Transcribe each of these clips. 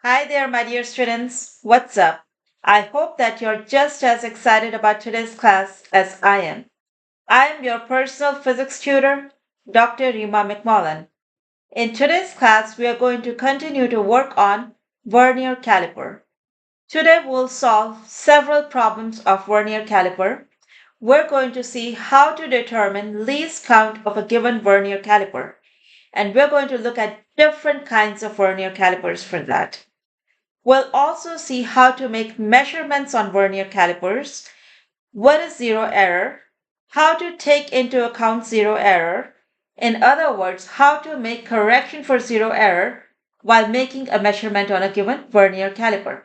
Hi there, my dear students. What's up? I hope that you're just as excited about today's class as I am. I am your personal physics tutor, Dr. Rima McMullen. In today's class, we are going to continue to work on Vernier Caliper. Today, we'll solve several problems of Vernier Caliper. We're going to see how to determine least count of a given Vernier Caliper. And we're going to look at different kinds of Vernier calipers for that. We'll also see how to make measurements on vernier calipers, what is zero error, how to take into account zero error, in other words, how to make correction for zero error while making a measurement on a given vernier caliper.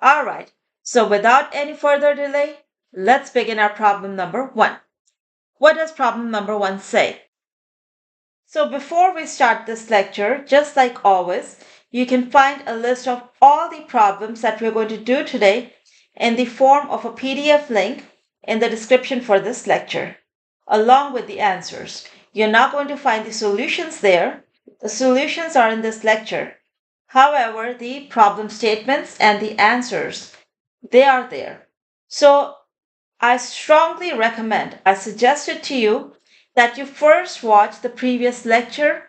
Alright, so without any further delay, let's begin our problem number 1. What does problem number 1 say? So before we start this lecture, just like always, you can find a list of all the problems that we're going to do today in the form of a PDF link in the description for this lecture, along with the answers. You're not going to find the solutions there. The solutions are in this lecture. However, the problem statements and the answers, they are there. So I strongly recommend, I suggest it to you that you first watch the previous lecture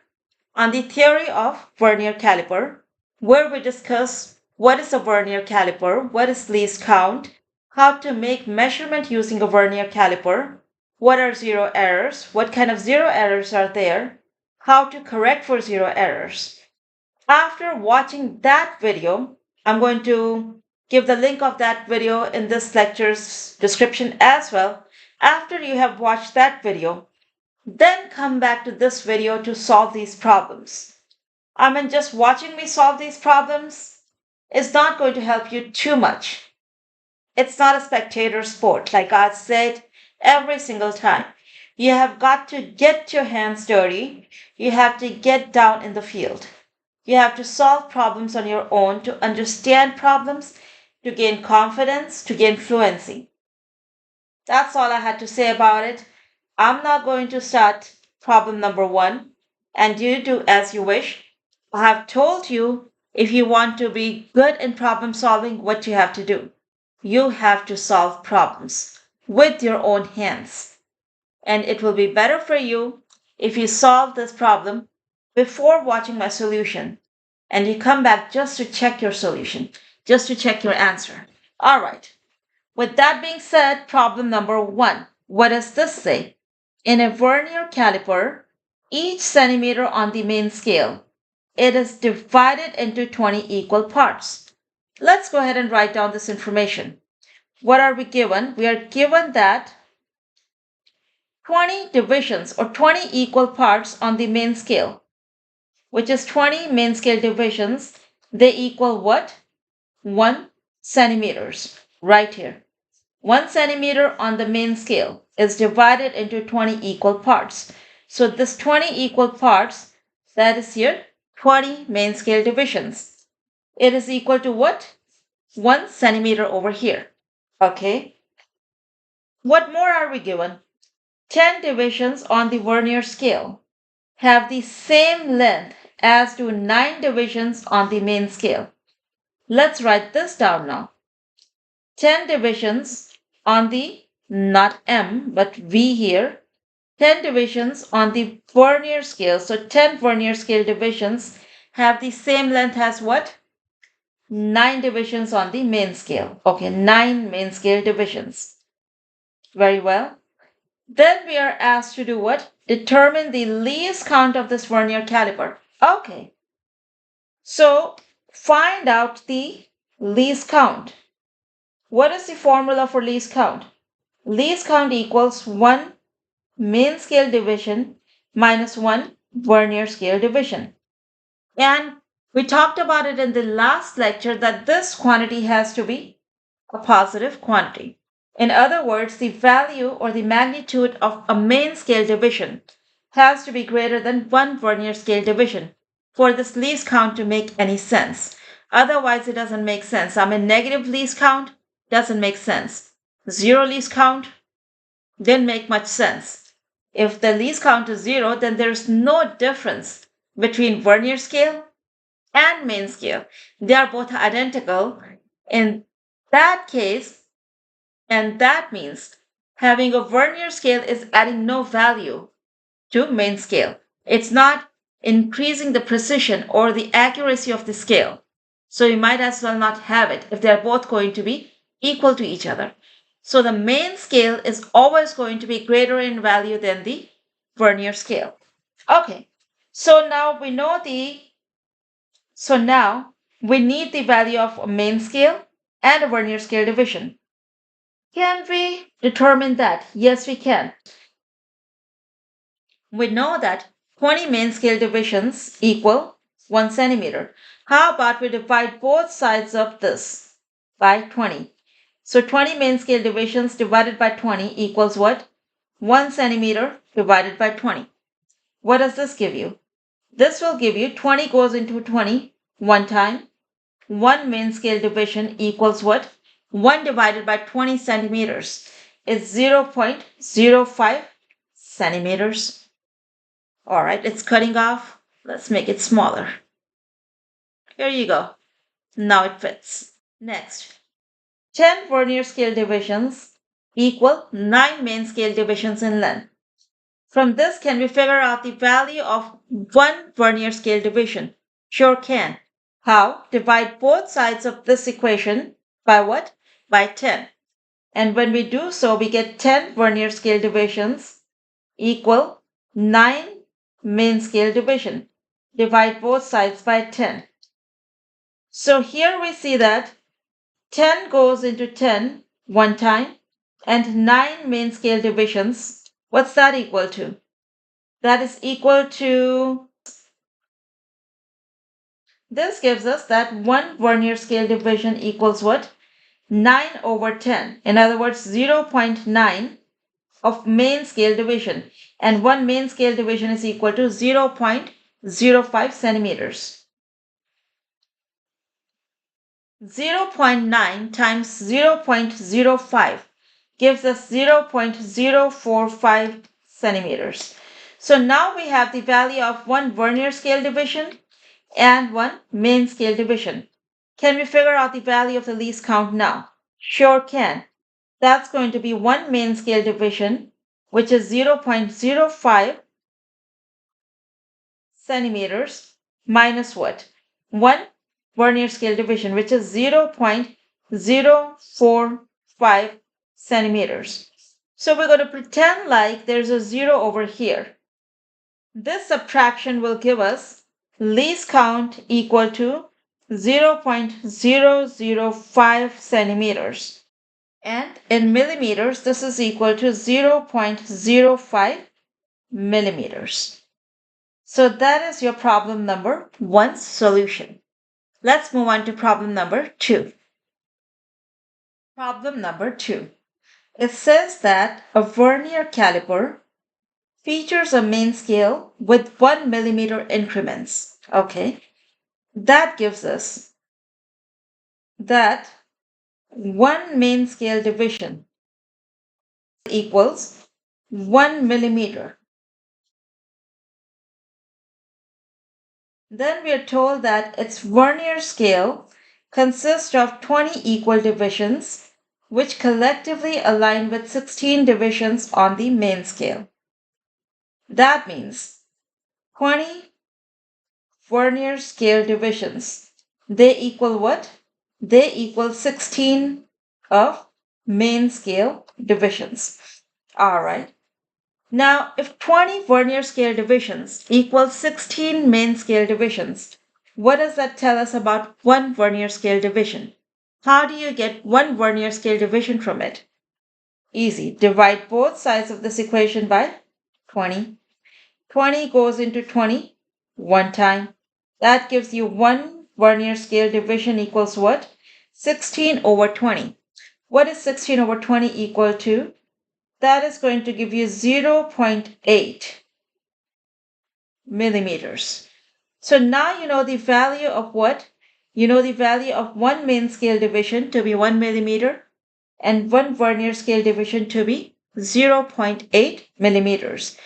on the theory of vernier caliper, where we discuss what is a vernier caliper, what is least count, how to make measurement using a vernier caliper, what are zero errors, what kind of zero errors are there, how to correct for zero errors. After watching that video, I'm going to give the link of that video in this lecture's description as well. After you have watched that video, then come back to this video to solve these problems. Just watching me solve these problems is not going to help you too much. It's not a spectator sport, like I said every single time. You have got to get your hands dirty. You have to get down in the field. You have to solve problems on your own to understand problems, to gain confidence, to gain fluency. That's all I had to say about it. I'm not going to start problem number 1, and you do as you wish. I have told you if you want to be good in problem solving, what you have to do. You have to solve problems with your own hands. And it will be better for you if you solve this problem before watching my solution and you come back just to check your solution, just to check your answer. All right. With that being said, problem number 1. What does this say? In a vernier caliper, each centimeter on the main scale, it is divided into 20 equal parts. Let's go ahead and write down this information. What are we given? We are given that 20 divisions or 20 equal parts on the main scale, which is 20 main scale divisions. They equal what? 1 centimeters right here. 1 centimeter on the main scale is divided into 20 equal parts. So this 20 equal parts, that is here 20 main scale divisions. It is equal to what? 1 centimeter over here. Okay. What more are we given? 10 divisions on the vernier scale have the same length as do 9 divisions on the main scale. Let's write this down now. 10 divisions on the, not M, but V here, 10 divisions on the vernier scale. So 10 vernier scale divisions have the same length as what? 9 divisions on the main scale. Okay, 9 main scale divisions. Very well. Then we are asked to do what? Determine the least count of this vernier caliper. Okay. So find out the least count. What is the formula for least count? Least count equals 1 main scale division minus 1 vernier scale division. And we talked about it in the last lecture that this quantity has to be a positive quantity. In other words, the value or the magnitude of a main scale division has to be greater than 1 vernier scale division for this least count to make any sense. Otherwise, it doesn't make sense. Negative least count doesn't make sense. 0 least count didn't make much sense. If the least count is 0, then there's no difference between vernier scale and main scale. They are both identical. In that case, and that means having a vernier scale is adding no value to main scale. It's not increasing the precision or the accuracy of the scale. So you might as well not have it if they're both going to be equal to each other. So the main scale is always going to be greater in value than the vernier scale. Okay, so now we know the so now we need the value of a main scale and a vernier scale division. Can we determine that? Yes, we can. We know that 20 main scale divisions equal 1 centimeter. How about we divide both sides of this by 20? So 20 main scale divisions divided by 20 equals what? 1 centimeter divided by 20. What does this give you? This will give you 20 goes into 20 one time. 1 main scale division equals what? 1 divided by 20 centimeters is 0.05 centimeters. All right, it's cutting off. Let's make it smaller. Here you go. Now it fits. Next, 10 vernier scale divisions equal 9 main scale divisions in length. From this, can we figure out the value of 1 vernier scale division? Sure can. How? Divide both sides of this equation by what? By 10. And when we do so, we get 10 vernier scale divisions equal 9 main scale division. Divide both sides by 10. So here we see that 10 goes into 10 one time and 9 main scale divisions. What's that equal to? That is equal to, this gives us that 1 vernier scale division equals what? 9 over 10. In other words, 0.9 of main scale division. And 1 main scale division is equal to 0.05 centimeters. 0.9 times 0.05 gives us 0.045 centimeters. So now we have the value of 1 vernier scale division and 1 main scale division. Can we figure out the value of the least count now? Sure can. That's going to be 1 main scale division, which is 0.05 centimeters, minus what? 1 vernier scale division, which is 0.045 centimeters. So we're going to pretend like there's a 0 over here. This subtraction will give us least count equal to 0.005 centimeters. And in millimeters, this is equal to 0.05 millimeters. So that is your problem number 1's solution. Let's move on to problem number 2. Problem number 2. It says that a vernier caliper features a main scale with 1 millimeter increments. Okay, that gives us that 1 main scale division equals 1 millimeter. Then we are told that its vernier scale consists of 20 equal divisions, which collectively align with 16 divisions on the main scale. That means 20 vernier scale divisions. They equal what? They equal 16 of main scale divisions. All right. Now, if 20 vernier scale divisions equals 16 main scale divisions, what does that tell us about 1 vernier scale division? How do you get 1 vernier scale division from it? Easy. Divide both sides of this equation by 20. 20 goes into 20 one time. That gives you 1 vernier scale division equals what? 16 over 20. What is 16 over 20 equal to? That is going to give you 0.8 millimeters. So now you know the value of what? You know the value of 1 main scale division to be 1 millimeter and 1 vernier scale division to be 0.8 millimeters.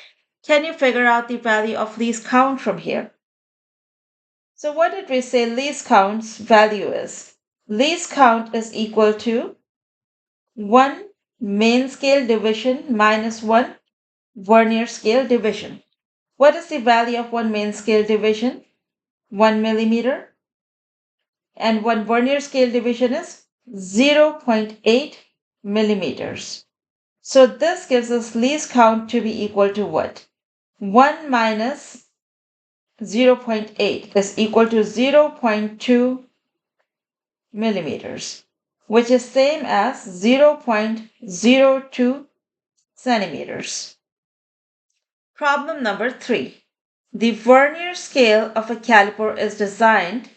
Can you figure out the value of least count from here? So what did we say least count's value is? Least count is equal to 1 main scale division minus 1 Vernier scale division. What is the value of 1 main scale division? 1 millimeter. And 1 Vernier scale division is 0.8 millimeters. So this gives us least count to be equal to what? 1 minus 0.8 is equal to 0.2 millimeters, which is same as 0.02 centimeters. Problem number 3. The vernier scale of a caliper is designed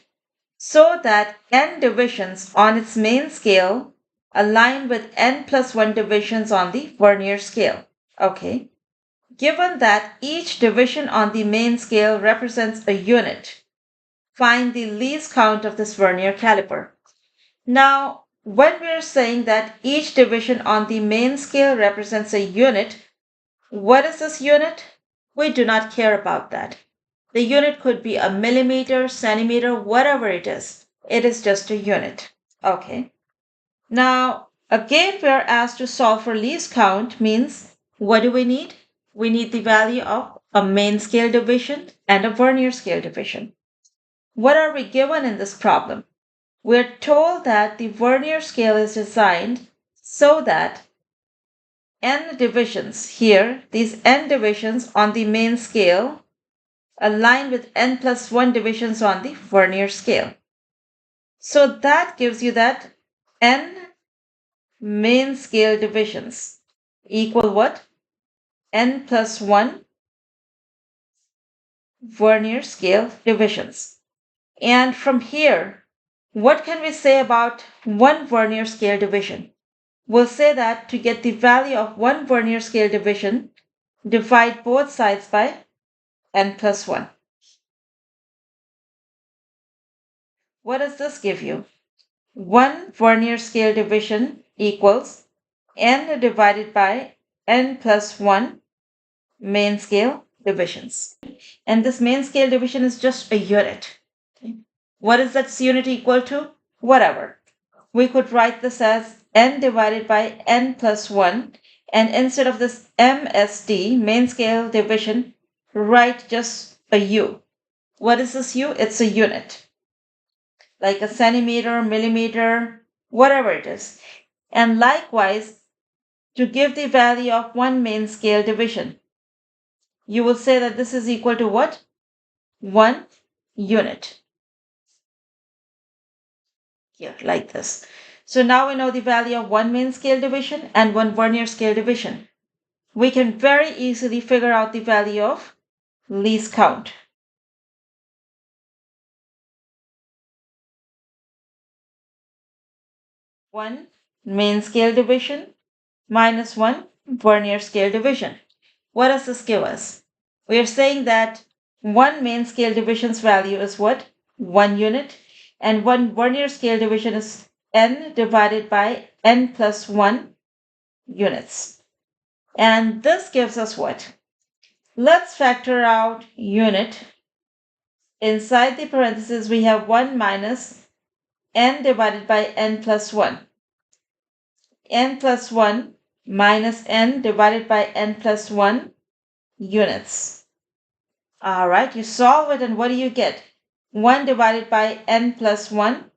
so that n divisions on its main scale align with n plus 1 divisions on the vernier scale. Okay. Given that each division on the main scale represents a unit, find the least count of this vernier caliper. Now, when we're saying that each division on the main scale represents a unit, what is this unit? We do not care about that. The unit could be a millimeter, centimeter, whatever it is. It is just a unit. Okay. Now, again, we are asked to solve for least count means what do we need? We need the value of a main scale division and a vernier scale division. What are we given in this problem? We're told that the vernier scale is designed so that n divisions here, these n divisions on the main scale, align with n plus 1 divisions on the vernier scale. So that gives you that n main scale divisions equal what? N plus 1 vernier scale divisions. And from here, what can we say about one vernier scale division? We'll say that to get the value of one vernier scale division, divide both sides by n plus 1. What does this give you? 1 vernier scale division equals n divided by n plus 1 main scale divisions. And this main scale division is just a unit. Okay. What is that unit equal to? Whatever. We could write this as n divided by n plus 1, and instead of this MSD, main scale division, write just a U. What is this U? It's a unit, like a centimeter, millimeter, whatever it is. And likewise, to give the value of one main scale division, you will say that this is equal to what? 1 unit. Here, like this. So now we know the value of one main scale division and one vernier scale division. We can very easily figure out the value of least count. One main scale division minus one vernier scale division. What does this give us? We are saying that one main scale division's value is what? 1 unit. And one vernier scale division is n divided by n plus 1 units. And this gives us what? Let's factor out unit. Inside the parentheses, we have 1 minus n divided by n plus 1. N plus 1 minus n divided by n plus 1 units. All right, you solve it and what do you get? 1 divided by n plus 1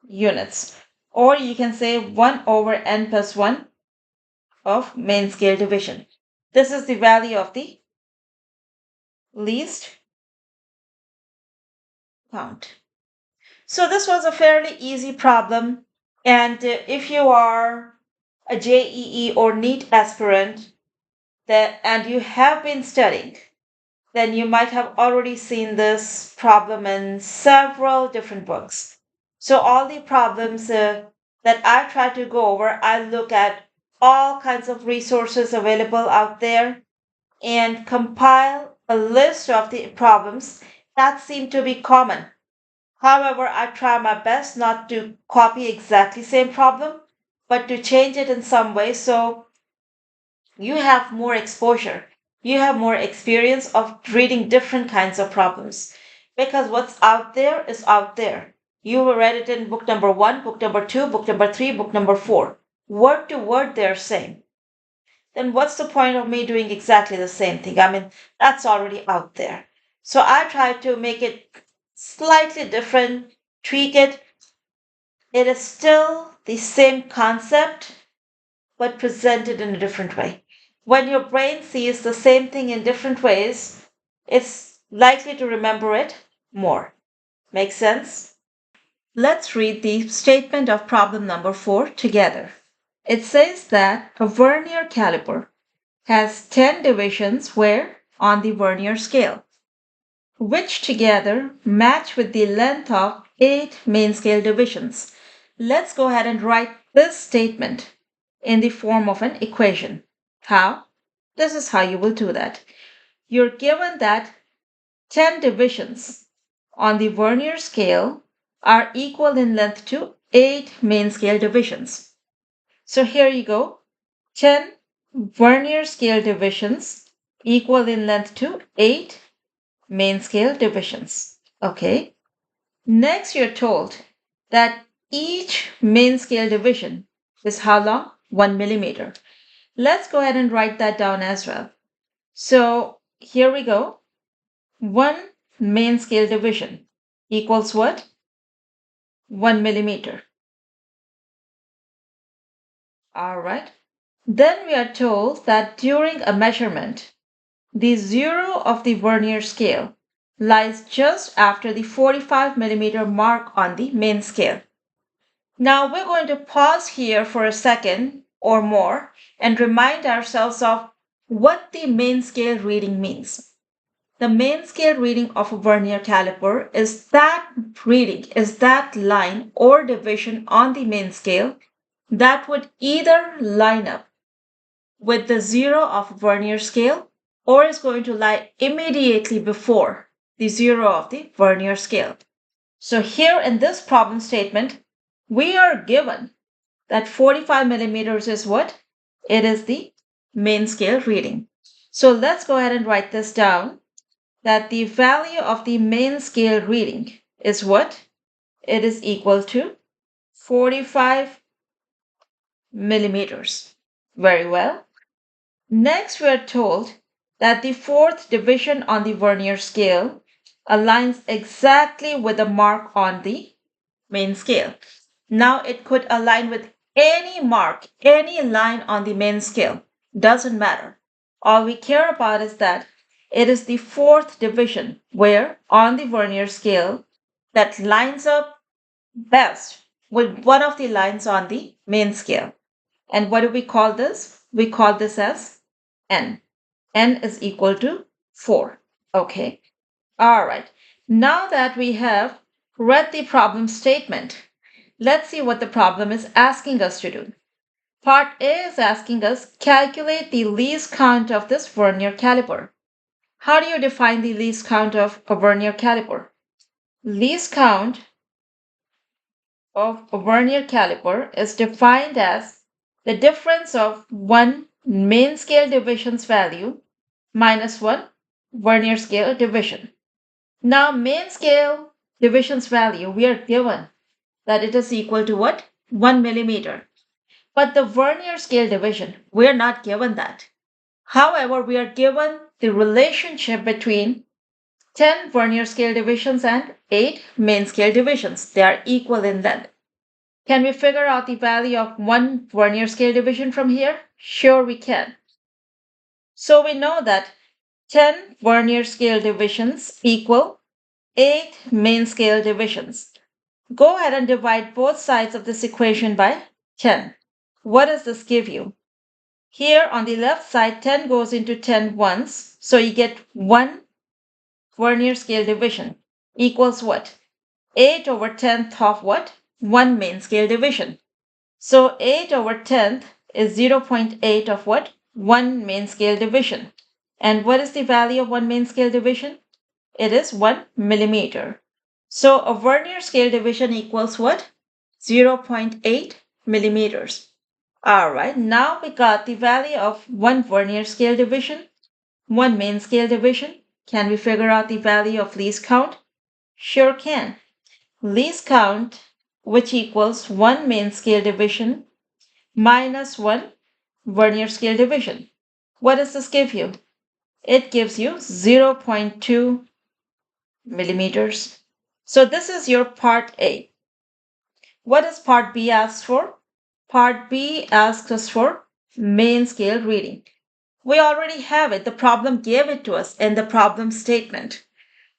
units. Or you can say 1 over n plus 1 of main scale division. This is the value of the least count. So this was a fairly easy problem. And if you are a JEE or NEET aspirant and you have been studying, then you might have already seen this problem in several different books. So all the problems that I try to go over, I look at all kinds of resources available out there and compile a list of the problems that seem to be common. However, I try my best not to copy exactly same problem, but to change it in some way so you have more exposure. You have more experience of reading different kinds of problems. because what's out there is out there. You read it in book number 1, book number 2, book number 3, book number 4. Word to word, they're same. Then what's the point of me doing exactly the same thing? I mean, that's already out there. So I try to make it slightly different, tweak it. It is still the same concept, but presented in a different way. When your brain sees the same thing in different ways, it's likely to remember it more. Make sense? Let's read the statement of problem number 4 together. It says that a vernier caliper has 10 divisions where on the vernier scale, which together match with the length of 8 main scale divisions. Let's go ahead and write this statement in the form of an equation. How? This is how you will do that. You're given that 10 divisions on the vernier scale are equal in length to 8 main scale divisions. So here you go. 10 vernier scale divisions equal in length to 8 main scale divisions. Okay. Next, you're told that each main scale division is how long? 1 millimeter. Let's go ahead and write that down as well. So here we go. 1 main scale division equals what? 1 millimeter. All right. Then we are told that during a measurement, the zero of the vernier scale lies just after the 45 millimeter mark on the main scale. Now we're going to pause here for a second or more and remind ourselves of what the main scale reading means. The main scale reading of a vernier caliper is that reading, is that line or division on the main scale that would either line up with the zero of a vernier scale or is going to lie immediately before the zero of the vernier scale. So here in this problem statement, we are given that 45 millimeters is what? It is the main scale reading. So let's go ahead and write this down, that the value of the main scale reading is what? It is equal to 45 millimeters. Very well. Next, we are told that the fourth division on the vernier scale aligns exactly with the mark on the main scale. Now, it could align with any mark, any line on the main scale. Doesn't matter. All we care about is that it is the fourth division where on the vernier scale that lines up best with one of the lines on the main scale. And what do we call this? We call this as N. N is equal to 4. Okay. All right. Now that we have read the problem statement, let's see what the problem is asking us to do. Part A is asking us calculate the least count of this vernier caliper. How do you define the least count of a vernier caliper? Least count of a vernier caliper is defined as the difference of one main scale division's value minus one vernier scale division. Now, main scale division's value, we are given that it is equal to what? 1 millimeter. But the vernier scale division, we are not given that. However, we are given the relationship between 10 vernier scale divisions and 8 main scale divisions. They are equal in length. Can we figure out the value of one vernier scale division from here? Sure, we can. So we know that 10 vernier scale divisions equal 8 main scale divisions. Go ahead and divide both sides of this equation by 10. What does this give you? Here on the left side, 10 goes into 10 once, so you get 1 vernier scale division equals what? 8 over 10th of what? 1 main scale division. So 8 over 10th is 0.8 of what? 1 main scale division. And what is the value of 1 main scale division? It is 1 millimeter. So a vernier scale division equals what? 0.8 millimeters. All right, now we got the value of 1 vernier scale division, 1 main scale division. Can we figure out the value of least count? Sure can. Least count, which equals 1 main scale division minus 1 Vernier scale division. What does this give you? It gives you 0.2 millimeters. So this is your part A. What does part B ask for? Part B asks us for main scale reading. We already have it. The problem gave it to us in the problem statement.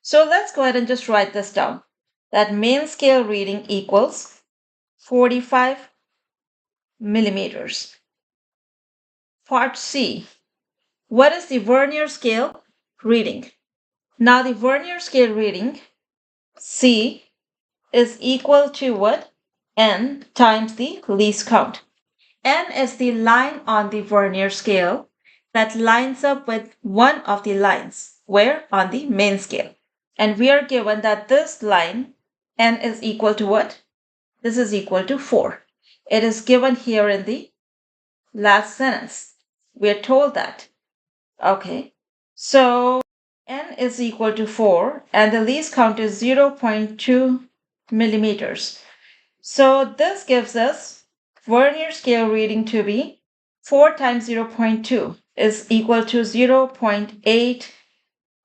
So let's go ahead and just write this down. That main scale reading equals 45 millimeters. Part C. What is the Vernier scale reading? Now the Vernier scale reading, C, is equal to what? N times the least count. N is the line on the Vernier scale that lines up with one of the lines. Where? On the main scale. And we are given that this line, N, is equal to what? This is equal to 4. It is given here in the last sentence. We are told that. Okay. So N is equal to 4 and the least count is 0.2 millimeters. So this gives us Vernier scale reading to be 4 times 0.2 is equal to 0.8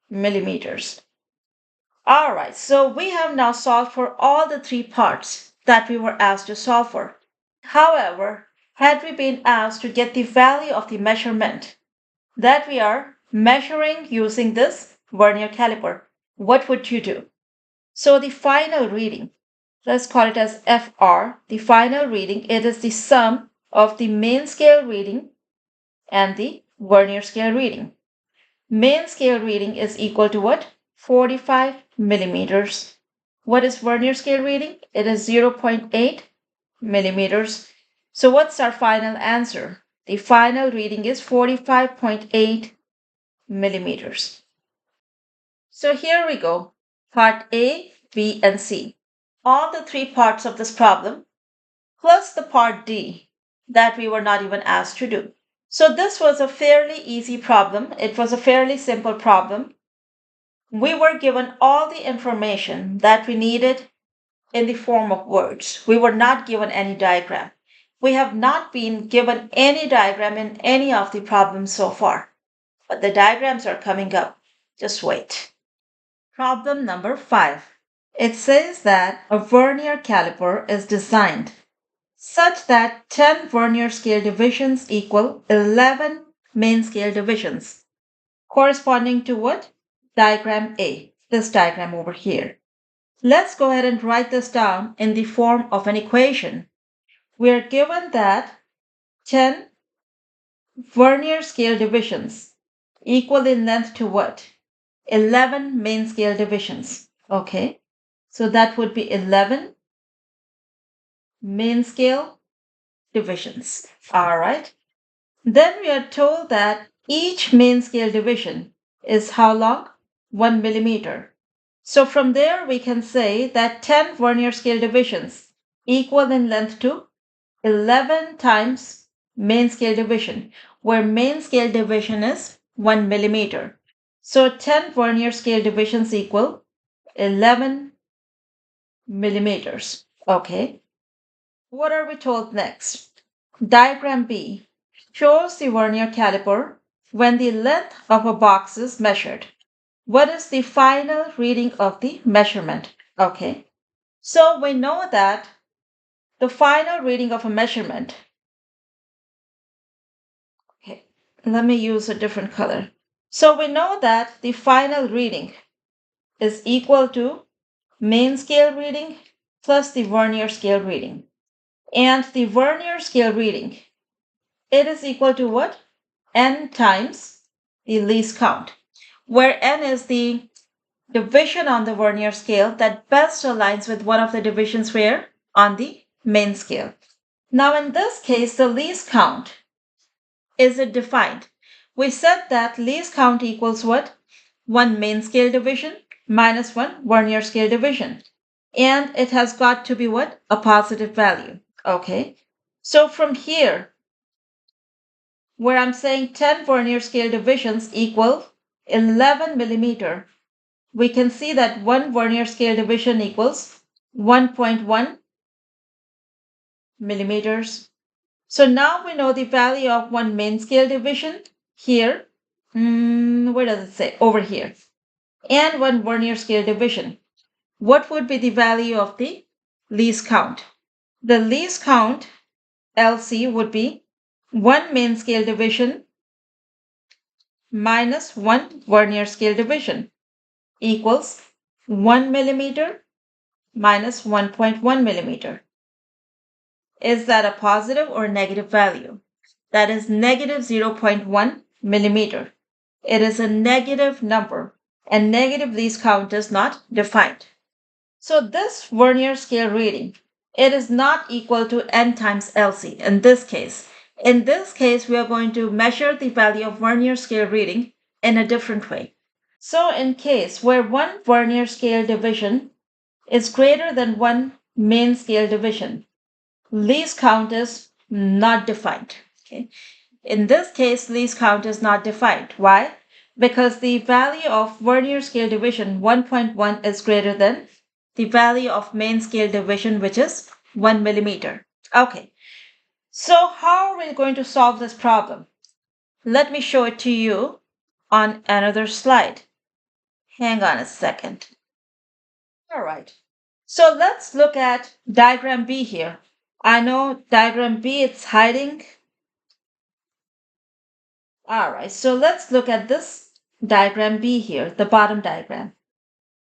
millimeters. All right, so we have now solved for all the three parts that we were asked to solve for. However, had we been asked to get the value of the measurement that we are measuring using this Vernier caliper, what would you do? So the final reading, let's call it as FR, the final reading, it is the sum of the main scale reading and the Vernier scale reading. Main scale reading is equal to what? 45 millimeters. What is Vernier scale reading? It is 0.8 millimeters. So what's our final answer? The final reading is 45.8 millimeters. So here we go. Part A, B, and C. All the three parts of this problem, plus the part D that we were not even asked to do. So this was a fairly easy problem. It was a fairly simple problem. We were given all the information that we needed in the form of words. We were not given any diagram. We have not been given any diagram in any of the problems so far, but the diagrams are coming up. Just wait. Problem number 5. It says that a Vernier caliper is designed such that 10 Vernier scale divisions equal 11 main scale divisions, corresponding to what? Diagram A, this diagram over here. Let's go ahead and write this down in the form of an equation. We are given that 10 Vernier scale divisions equal in length to what? 11 main scale divisions. Okay, so that would be 11 main scale divisions. All right. Then we are told that each main scale division is how long? 1 millimeter. So from there we can say that 10 Vernier scale divisions equal in length to 11 times main scale division, where main scale division is 1 millimeter. So 10 Vernier scale divisions equal 11 millimeters. Okay. What are we told next? Diagram B shows the Vernier caliper when the length of a box is measured. What is the final reading of the measurement? Okay. So we know that the final reading of a measurement. Okay. Let me use a different color. So we know that the final reading is equal to main scale reading plus the Vernier scale reading. And the Vernier scale reading, it is equal to what? N times the least count, where N is the division on the Vernier scale that best aligns with one of the divisions where? On the main scale. Now in this case, the least count, is it defined? We said that least count equals what? 1 main scale division minus 1 Vernier scale division. And it has got to be what? A positive value. Okay. So from here, where I'm saying 10 Vernier scale divisions equal 11 millimeter, we can see that 1 Vernier scale division equals 1.1 millimeters. So now we know the value of 1 main scale division here. Where does it say? Over here. And 1 Vernier scale division. What would be the value of the least count? The least count, LC, would be 1 main scale division minus 1 Vernier scale division equals 1 millimeter minus 1.1 millimeter. Is that a positive or negative value? That is negative 0.1 millimeter. It is a negative number, and negative least count is not defined. So this Vernier scale reading, it is not equal to n times LC in this case. In this case, we are going to measure the value of Vernier scale reading in a different way. So in case where 1 Vernier scale division is greater than 1 main scale division, least count is not defined. Okay. In this case, least count is not defined. Why? Because the value of Vernier scale division 1.1 is greater than the value of main scale division, which is 1 millimeter. Okay, so how are we going to solve this problem? Let me show it to you on another slide. Hang on a second. All right, so let's look at diagram B here. I know diagram B, it's hiding. All right, so let's look at this diagram B here, the bottom diagram.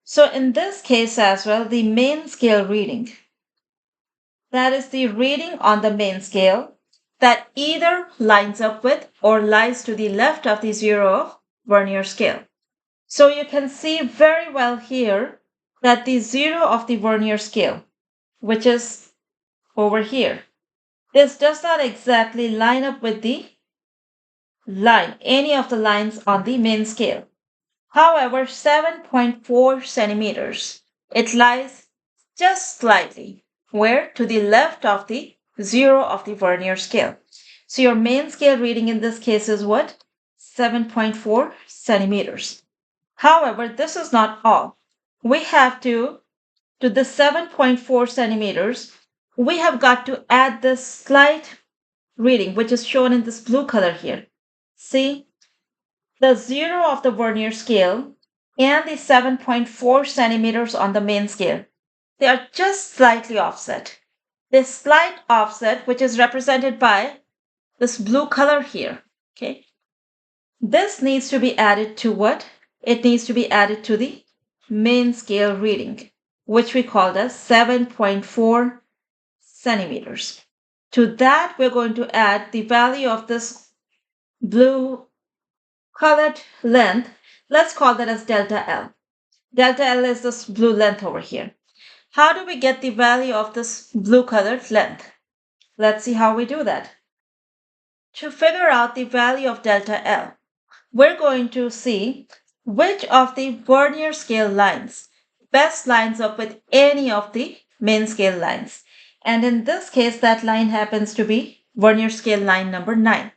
So in this case as well, the main scale reading, that is the reading on the main scale that either lines up with or lies to the left of the zero of Vernier scale. So you can see very well here that the zero of the Vernier scale, which is over here, this does not exactly line up with the line, any of the lines on the main scale. However, 7.4 centimeters, it lies just slightly, where to the left of the zero of the Vernier scale. So your main scale reading in this case is what? 7.4 centimeters. However, this is not all. We have to the 7.4 centimeters, we have got to add this slight reading, which is shown in this blue color here. See? The zero of the Vernier scale and the 7.4 centimeters on the main scale, they are just slightly offset. This slight offset, which is represented by this blue color here, okay? This needs to be added to what? It needs to be added to the main scale reading, which we called as 7.4 centimeters. To that, we're going to add the value of this blue colored length. Let's call that as delta L. Delta L is this blue length over here. How do we get the value of this blue colored length? Let's see how we do that. To figure out the value of delta L, we're going to see which of the Vernier scale lines best lines up with any of the main scale lines. And in this case, that line happens to be Vernier scale line number 9,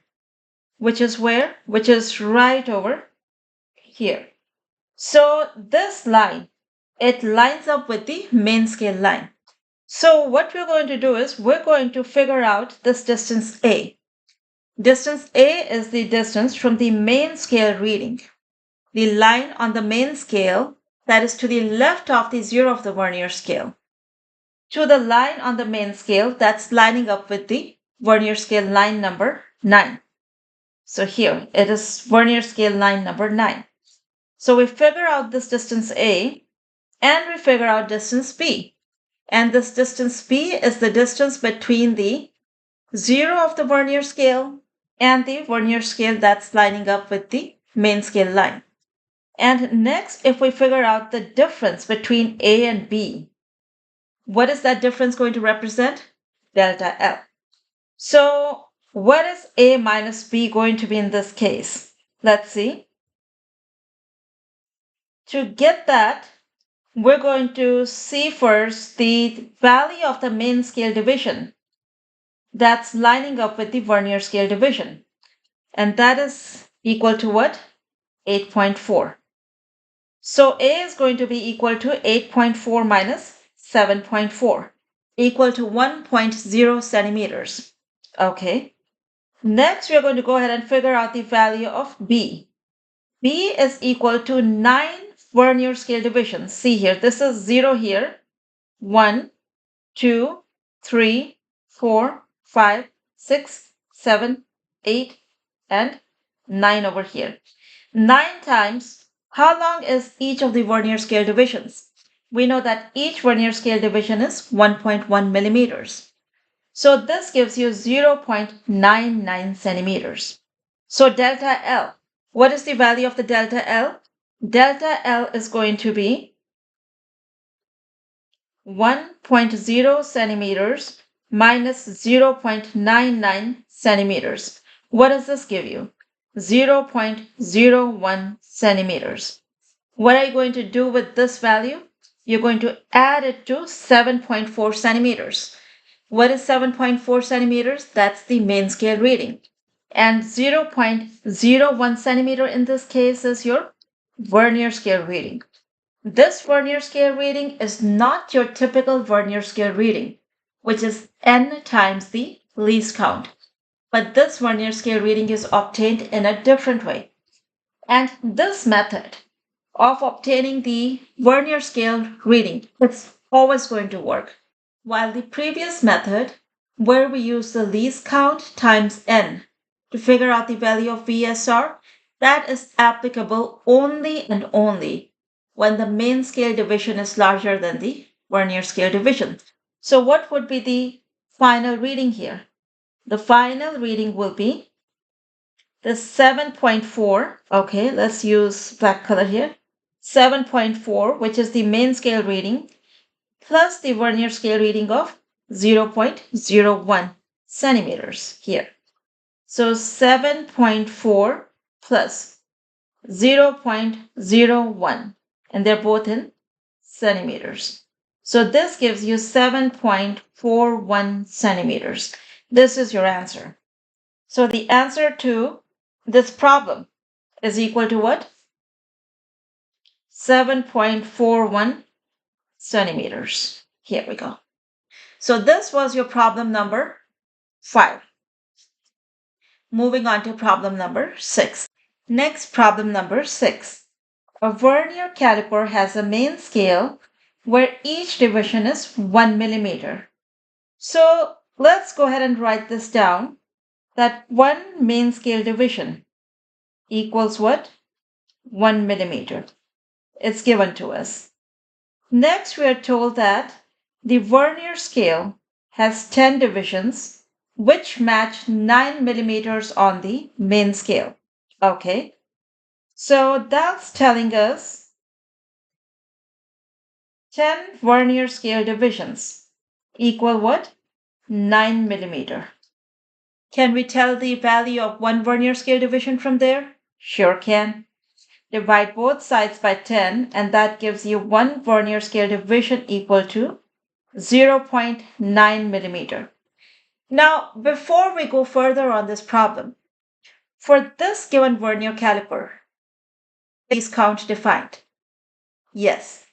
which is where? Which is right over here. So this line, it lines up with the main scale line. So what we're going to do is we're going to figure out this distance A. Distance A is the distance from the main scale reading, the line on the main scale that is to the left of the zero of the Vernier scale, to the line on the main scale that's lining up with the Vernier scale line number 9. So here it is Vernier scale line number 9. So we figure out this distance A and we figure out distance B. And this distance B is the distance between the zero of the Vernier scale and the Vernier scale that's lining up with the main scale line. And next, if we figure out the difference between A and B, what is that difference going to represent? Delta L. So what is A minus B going to be in this case? Let's see. To get that, we're going to see first the value of the main scale division that's lining up with the Vernier scale division. And that is equal to what? 8.4. So A is going to be equal to 8.4 minus 7.4, equal to 1.0 centimeters. Okay. Next, we are going to go ahead and figure out the value of B. B is equal to 9 Vernier scale divisions. See here, this is 0 here. 1, 2, 3, 4, 5, 6, 7, 8, and 9 over here. 9 times, how long is each of the Vernier scale divisions? We know that each Vernier scale division is 1.1 millimeters. So this gives you 0.99 centimeters. So delta L, what is the value of the delta L? Delta L is going to be 1.0 centimeters minus 0.99 centimeters. What does this give you? 0.01 centimeters. What are you going to do with this value? You're going to add it to 7.4 centimeters. What is 7.4 centimeters? That's the main scale reading. And 0.01 centimeter in this case is your Vernier scale reading. This Vernier scale reading is not your typical Vernier scale reading, which is n times the least count. But this Vernier scale reading is obtained in a different way. And this method of obtaining the Vernier scale reading, it's always going to work. While the previous method, where we use the least count times n to figure out the value of VSR, that is applicable only and only when the main scale division is larger than the Vernier scale division. So what would be the final reading here? The final reading will be the 7.4. Okay, let's use black color here. 7.4, which is the main scale reading, plus the Vernier scale reading of 0.01 centimeters here. So 7.4 plus 0.01, and they're both in centimeters. So this gives you 7.41 centimeters. This is your answer. So the answer to this problem is equal to what? 7.41 centimeters. Here we go. So this was your problem number 5. Moving on to problem number 6. Next, problem number 6. A Vernier caliper has a main scale where each division is 1 millimeter. So let's go ahead and write this down, that 1 main scale division equals what? 1 millimeter. It's given to us. Next, we are told that the Vernier scale has 10 divisions which match 9 millimeters on the main scale. Okay, so that's telling us 10 Vernier scale divisions equal what? 9 millimeter. Can we tell the value of one Vernier scale division from there? Sure can. Divide both sides by 10, and that gives you one Vernier scale division equal to 0.9 millimeter. Now, before we go further on this problem, for this given Vernier caliper, least count defined? Yes,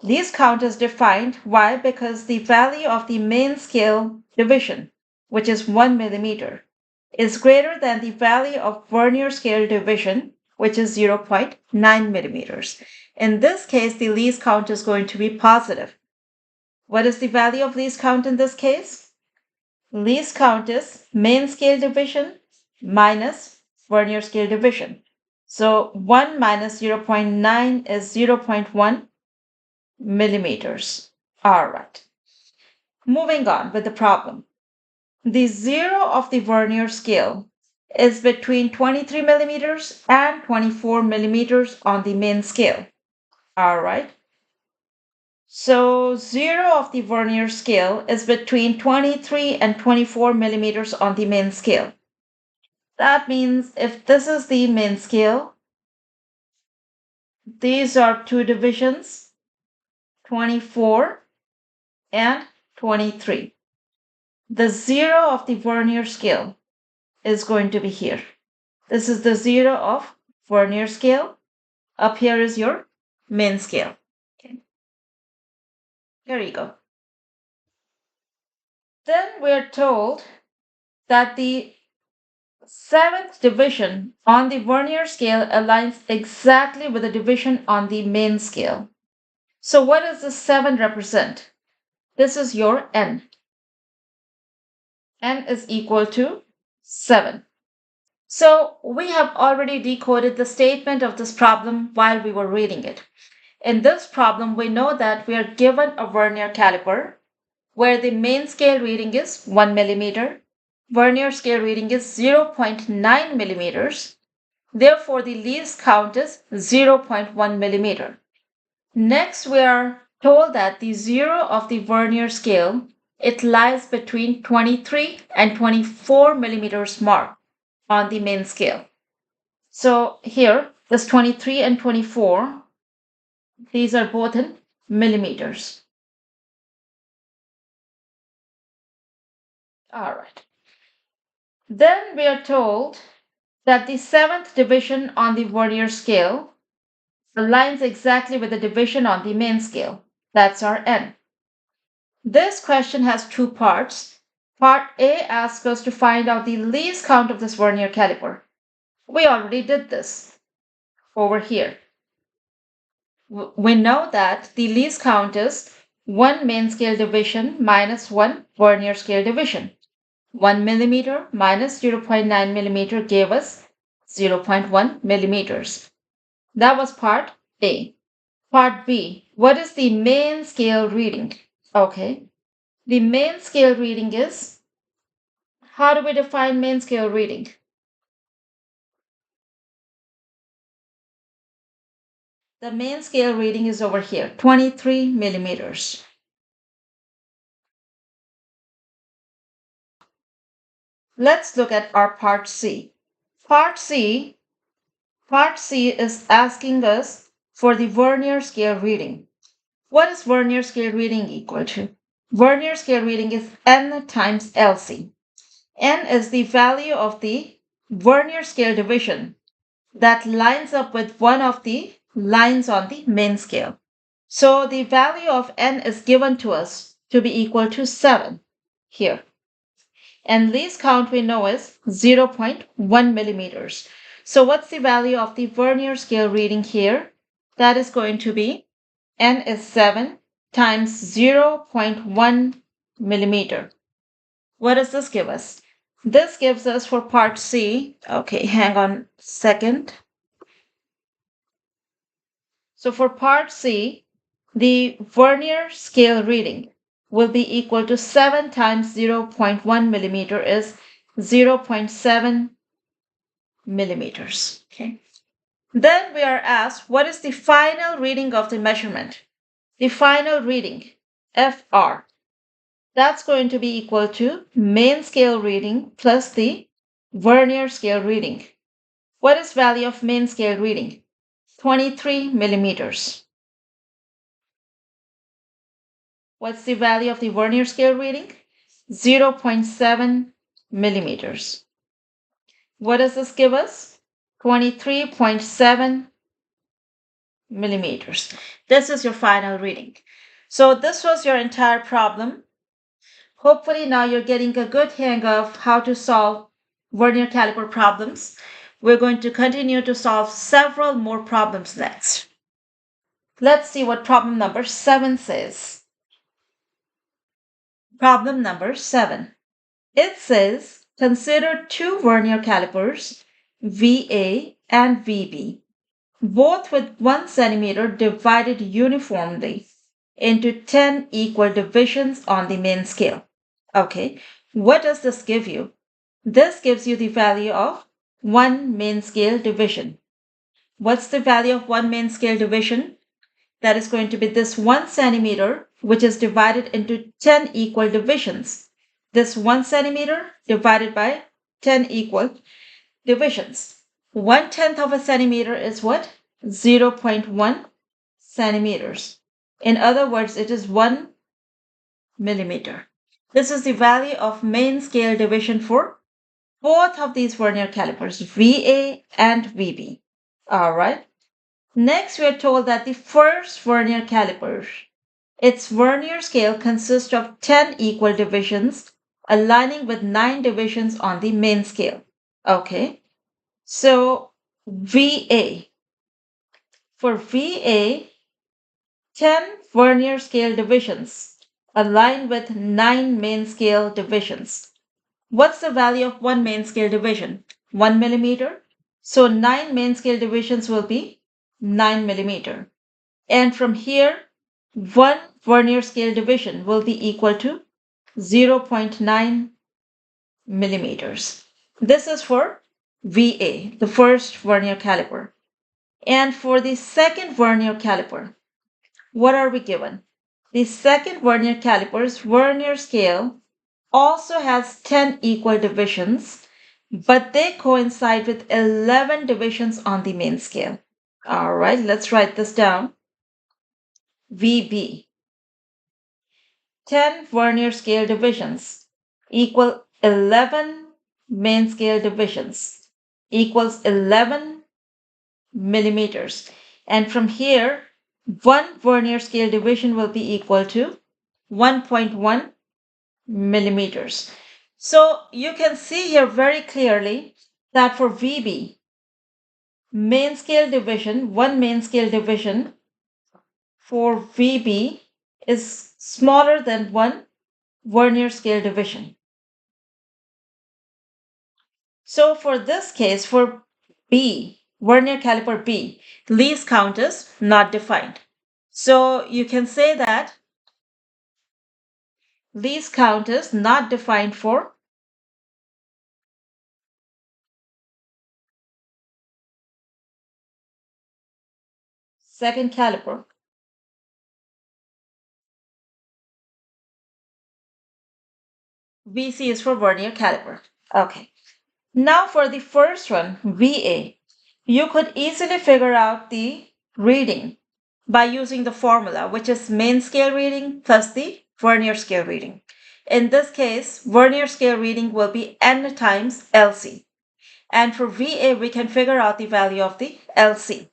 least count is defined. Why? Because the value of the main scale division, which is 1 millimeter, is greater than the value of Vernier scale division, which is 0.9 millimeters. In this case, the least count is going to be positive. What is the value of least count in this case? Least count is main scale division minus Vernier scale division. So 1 minus 0.9 is 0.1 millimeters. All right. Moving on with the problem. The zero of the Vernier scale is between 23 millimeters and 24 millimeters on the main scale. All right. So 0 of the Vernier scale is between 23 and 24 millimeters on the main scale. That means if this is the main scale, these are two divisions, 24 and 23. The 0 of the Vernier scale is going to be here. This is the 0 of Vernier scale. Up here is your main scale. Okay. Here you go. Then we're told that the seventh division on the Vernier scale aligns exactly with the division on the main scale. So what does the 7 represent? This is your n. N is equal to 7. So we have already decoded the statement of this problem while we were reading it. In this problem, we know that we are given a vernier caliper where the main scale reading is 1 millimeter, vernier scale reading is 0.9 millimeters. Therefore, the least count is 0.1 millimeter. Next, we are told that the zero of the vernier scale, it lies between 23 and 24 millimeters mark on the main scale. So here, this 23 and 24, these are both in millimeters. All right. Then we are told that the seventh division on the Vernier scale aligns exactly with the division on the main scale. That's our n. This question has two parts. Part A asks us to find out the least count of this Vernier caliper. We already did this over here. We know that the least count is 1 main scale division minus 1 Vernier scale division. 1 millimeter minus 0.9 millimeter gave us 0.1 millimeters. That was part A. Part B, what is the main scale reading? Okay, the main scale reading is, how do we define main scale reading? The main scale reading is over here, 23 millimeters. Let's look at our part C. Part C is asking us for the Vernier scale reading. What is Vernier scale reading equal to? Vernier scale reading is N times LC. N is the value of the Vernier scale division that lines up with one of the lines on the main scale. So the value of N is given to us to be equal to 7 here. And least count we know is 0.1 millimeters. So what's the value of the Vernier scale reading here? That is going to be N is 7 times 0.1 millimeter. What does this give us? This gives us for part C, okay, hang on a second. So for part C, the Vernier scale reading will be equal to 7 times 0.1 millimeter is 0.7 millimeters. Okay. Then we are asked, what is the final reading of the measurement? The final reading, FR, that's going to be equal to main scale reading plus the Vernier scale reading. What is value of main scale reading? 23 millimeters. What's the value of the Vernier scale reading? 0.7 millimeters. What does this give us? 23.7 millimeters. This is your final reading. So this was your entire problem. Hopefully now you're getting a good hang of how to solve Vernier caliper problems. We're going to continue to solve several more problems next. Let's see what problem number 7 says. Problem number 7. It says, consider two vernier calipers, VA and VB, both with 1 centimeter divided uniformly into 10 equal divisions on the main scale. Okay, what does this give you? This gives you the value of 1 main scale division. What's the value of 1 main scale division? That is going to be this 1 centimeter, which is divided into 10 equal divisions. This 1 centimeter divided by 10 equal divisions. 1/10 of a centimeter is what? 0.1 centimeters. In other words, it is 1 millimeter. This is the value of main scale division for both of these vernier calipers, VA and VB. All right. Next, we are told that the first vernier caliper, its vernier scale consists of 10 equal divisions, aligning with 9 divisions on the main scale. Okay, so VA. For VA, 10 vernier scale divisions, align with 9 main scale divisions. What's the value of one main scale division? 1 millimeter. So 9 main scale divisions will be 9 millimeter. And from here, one vernier scale division will be equal to 0.9 millimeters. This is for VA, the first vernier caliper. And for the second vernier caliper, what are we given? The second vernier caliper's vernier scale also has 10 equal divisions, but they coincide with 11 divisions on the main scale. All right, let's write this down. VB, 10 vernier scale divisions equal 11 main scale divisions equals 11 millimeters. And from here, one vernier scale division will be equal to 1.1 millimeters. So you can see here very clearly that for VB, main scale division, one main scale division for VB is smaller than one vernier scale division. So for this case, for B, vernier caliper B, least count is not defined. So you can say that least count is not defined for second caliper. VC is for vernier caliper. Okay. Now for the first one, VA, you could easily figure out the reading by using the formula, which is main scale reading plus the vernier scale reading. In this case, vernier scale reading will be N times LC. And for VA, we can figure out the value of the LC.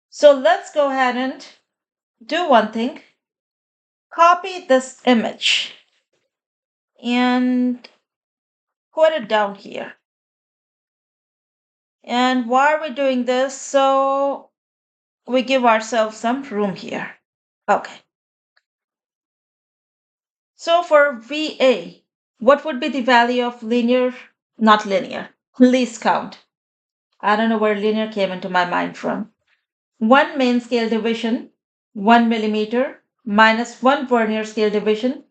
So let's go ahead and do one thing. Copy this image and put it down here. And why are we doing this? So we give ourselves some room here. Okay. So for VA, what would be the value of least count? I don't know where linear came into my mind from. One main scale division, 1 millimeter, minus one vernier scale division,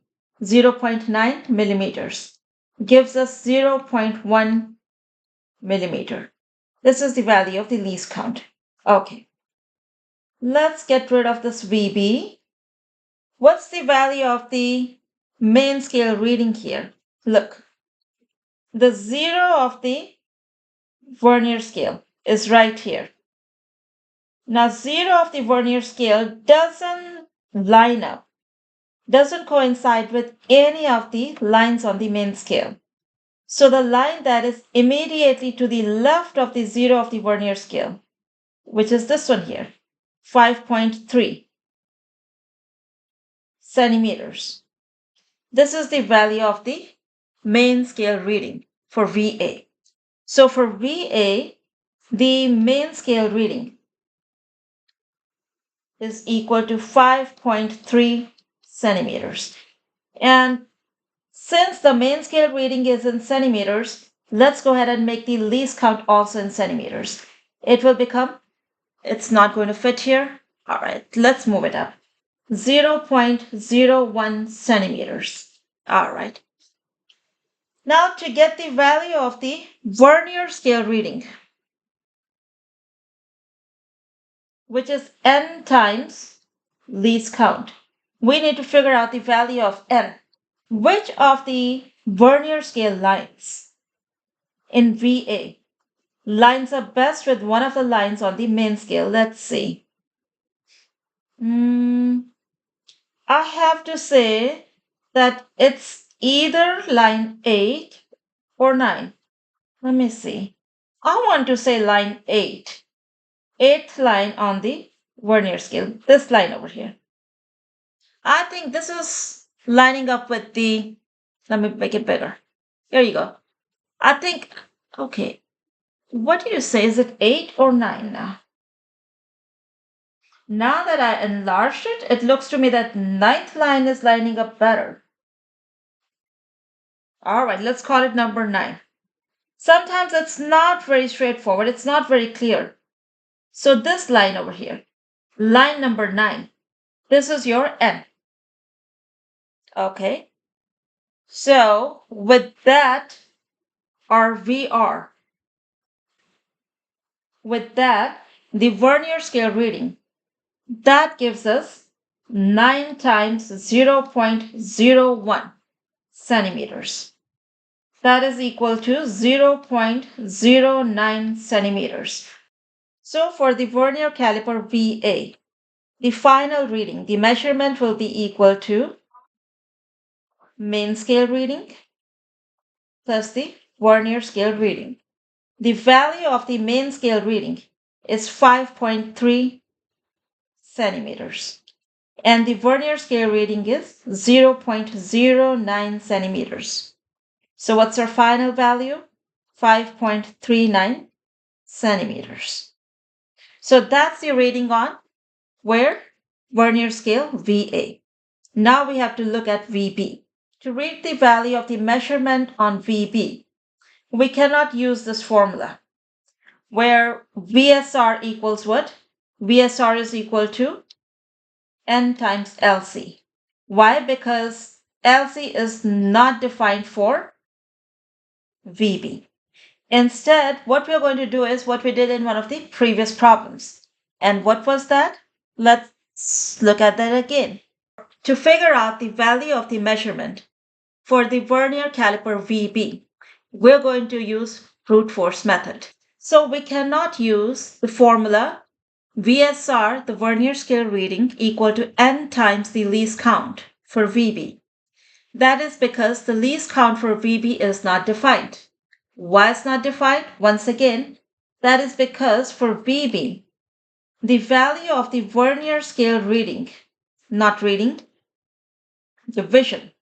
0.9 millimeters, gives us 0.1 millimeter. This is the value of the least count. Okay. Let's get rid of this VB. What's the value of the main scale reading here? Look, the zero of the vernier scale is right here. Now, zero of the vernier scale doesn't line up, doesn't coincide with any of the lines on the main scale. So the line that is immediately to the left of the zero of the vernier scale, which is this one here, 5.3 centimeters. This is the value of the main scale reading for VA. So for VA, the main scale reading is equal to 5.3 centimeters. And since the main scale reading is in centimeters, let's go ahead and make the least count also in centimeters. It will become, it's not going to fit here. All right, let's move it up. 0.01 centimeters. All right. Now to get the value of the vernier scale reading, which is n times least count, we need to figure out the value of n. Which of the vernier scale lines in VA lines up best with one of the lines on the main scale? Let's see. I have to say that it's either line 8 or 9. Let me see. I want to say line 8. 8th line on the Vernier scale, this line over here. I think this is lining up with the, let me make it bigger. Here you go. I think, okay, what do you say? Is it 8 or 9 now? Now that I enlarged it, it looks to me that 9th line is lining up better. All right, let's call it number 9. Sometimes it's not very straightforward. It's not very clear. So this line over here, line number 9, this is your N. Okay. So with that, our VR, with that, the Vernier scale reading, that gives us 9 times 0.01 centimeters. That is equal to 0.09 centimeters. So for the Vernier Caliper VA, the final reading, the measurement will be equal to main scale reading plus the Vernier scale reading. The value of the main scale reading is 5.3 centimeters. And the Vernier scale reading is 0.09 centimeters. So what's our final value? 5.39 centimeters. So that's the reading on where? Vernier scale VA. Now we have to look at VB. To read the value of the measurement on VB, we cannot use this formula where VSR equals what? VSR is equal to N times LC. Why? Because LC is not defined for VB. Instead, what we're going to do is what we did in one of the previous problems. And what was that? Let's look at that again. To figure out the value of the measurement for the Vernier Caliper VB, we're going to use brute force method. So we cannot use the formula VSR, the Vernier scale reading, equal to N times the least count for VB. That is because the least count for VB is not defined. Why it's not defined? Once again, that is because for VB, the value of the Vernier scale reading, not reading, division.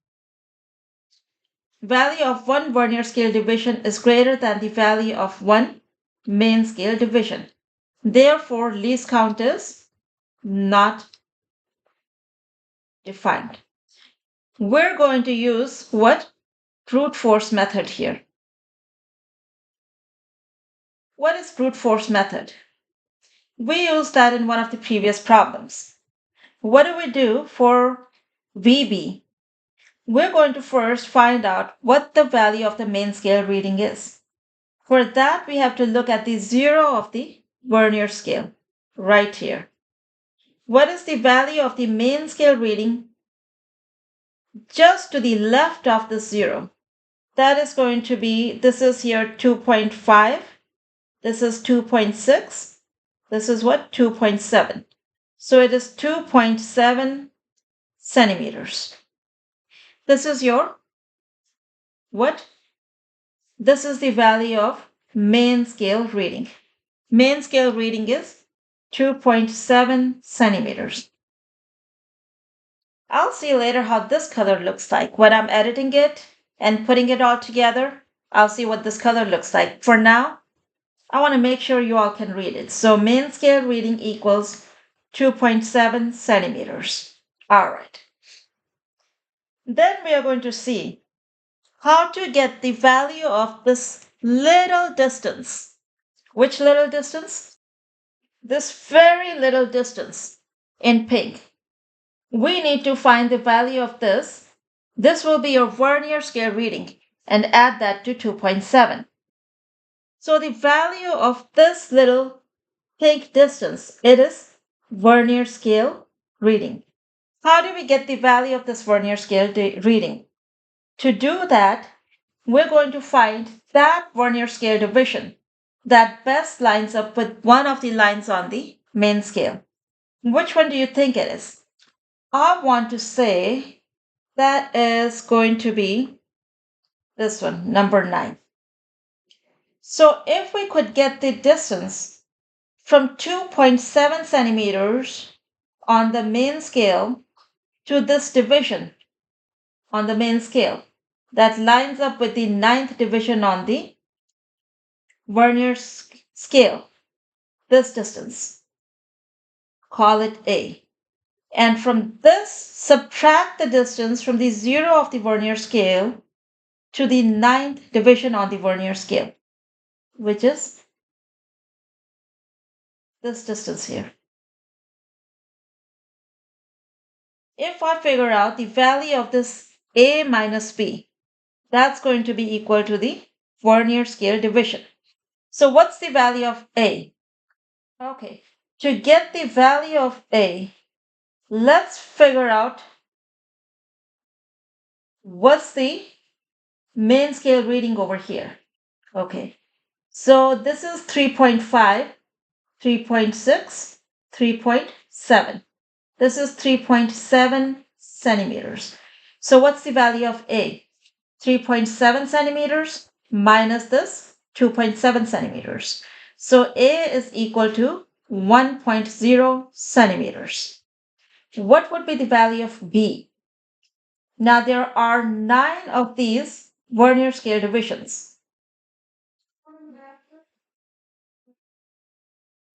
Value of one Vernier scale division is greater than the value of one main scale division. Therefore, least count is not defined. We're going to use what? Brute force method here. What is brute force method? We used that in one of the previous problems. What do we do for VB? We're going to first find out what the value of the main scale reading is. For that, we have to look at the zero of the Vernier scale right here. What is the value of the main scale reading just to the left of the zero? That is going to be, this is here 2.5, this is 2.6, this is what? 2.7. So it is 2.7 centimeters. This is your what? This is the value of main scale reading. Main scale reading is 2.7 centimeters. I'll see later how this color looks like. When I'm editing it and putting it all together, I'll see what this color looks like. For now, I want to make sure you all can read it. So main scale reading equals 2.7 centimeters. All right. Then we are going to see how to get the value of this little distance. Which little distance? This very little distance in pink. We need to find the value of this. This will be your Vernier scale reading and add that to 2.7. So the value of this little pink distance, it is Vernier scale reading. How do we get the value of this Vernier scale reading? To do that, we're going to find that Vernier scale division that best lines up with one of the lines on the main scale. Which one do you think it is? I want to say that is going to be this one, number 9. So if we could get the distance from 2.7 centimeters on the main scale to this division on the main scale that lines up with the 9th division on the Vernier scale, this distance, call it A. And from this, subtract the distance from the 0 of the Vernier scale to the 9th division on the Vernier scale, which is this distance here. If I figure out the value of this A minus B, that's going to be equal to the Vernier scale division. So what's the value of A? Okay, to get the value of A, let's figure out what's the main scale reading over here. Okay, so this is 3.5, 3.6, 3.7. This is 3.7 centimeters. So what's the value of A? 3.7 centimeters minus this 2.7 centimeters. So A is equal to 1.0 centimeters. What would be the value of B? Now there are 9 of these Vernier scale divisions.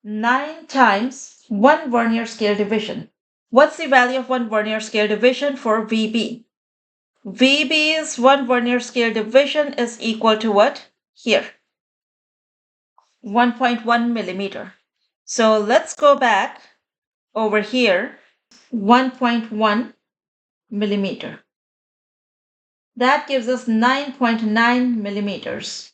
9 times 1 Vernier scale division. What's the value of 1 Vernier scale division for VB? VB's 1 Vernier scale division is equal to what? Here, 1.1 millimeter. So let's go back over here, 1.1 millimeter. That gives us 9.9 millimeters.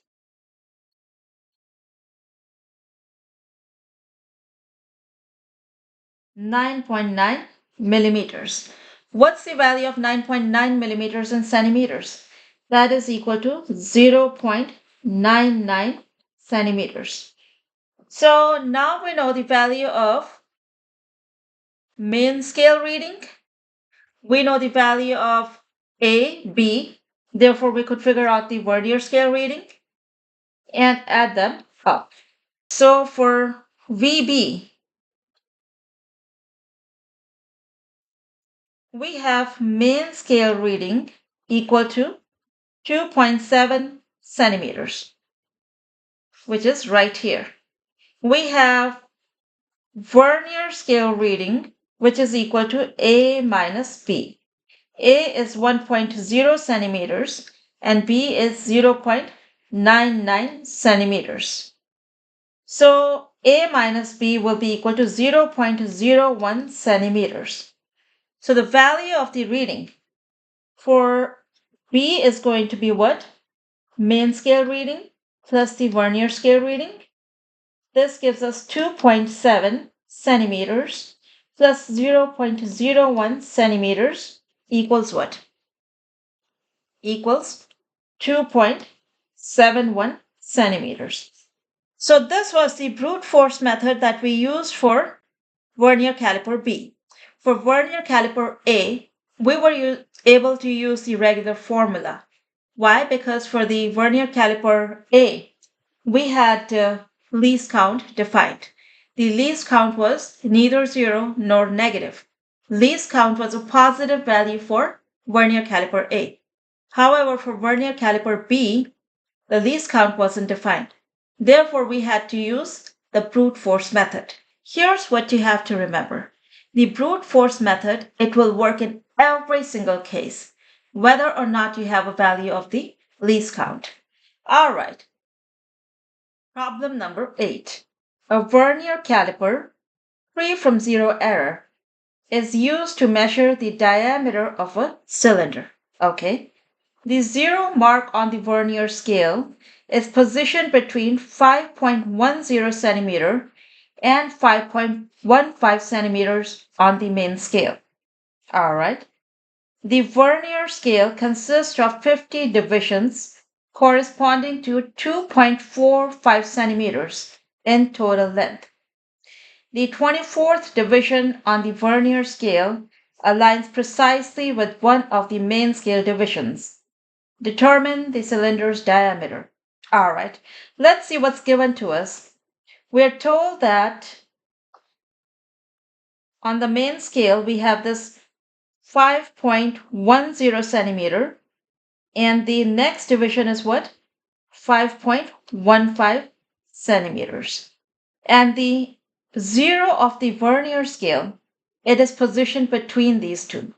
9.9 millimeters. What's the value of 9.9 millimeters in centimeters? That is equal to 0.99 centimeters. So now we know the value of main scale reading. We know the value of A, B. Therefore, we could figure out the Vernier scale reading and add them up. So for VB, we have main scale reading equal to 2.7 centimeters, which is right here. We have Vernier scale reading, which is equal to A minus B. A is 1.0 centimeters and B is 0.99 centimeters. So A minus B will be equal to 0.01 centimeters. So the value of the reading for B is going to be what? Main scale reading plus the Vernier scale reading. This gives us 2.7 centimeters plus 0.01 centimeters equals what? Equals 2.71 centimeters. So this was the brute force method that we used for Vernier Caliper B. For Vernier Caliper A, we were able to use the regular formula. Why? Because for the Vernier Caliper A, we had least count defined. The least count was neither 0 nor negative. Least count was a positive value for Vernier Caliper A. However, for Vernier Caliper B, the least count wasn't defined. Therefore, we had to use the brute force method. Here's what you have to remember. The brute force method, it will work in every single case, whether or not you have a value of the least count. All right. Problem number 8. A Vernier caliper, free from zero error, is used to measure the diameter of a cylinder. Okay. The 0 mark on the Vernier scale is positioned between 5.10 centimeter and 5.15 centimeters on the main scale. All right. The Vernier scale consists of 50 divisions corresponding to 2.45 centimeters in total length. The 24th division on the Vernier scale aligns precisely with one of the main scale divisions. Determine the cylinder's diameter. All right, let's see what's given to us. We're told that on the main scale, we have this 5.10 centimeter, and the next division is what? 5.15 centimeters. And the zero of the Vernier scale, it is positioned between these two.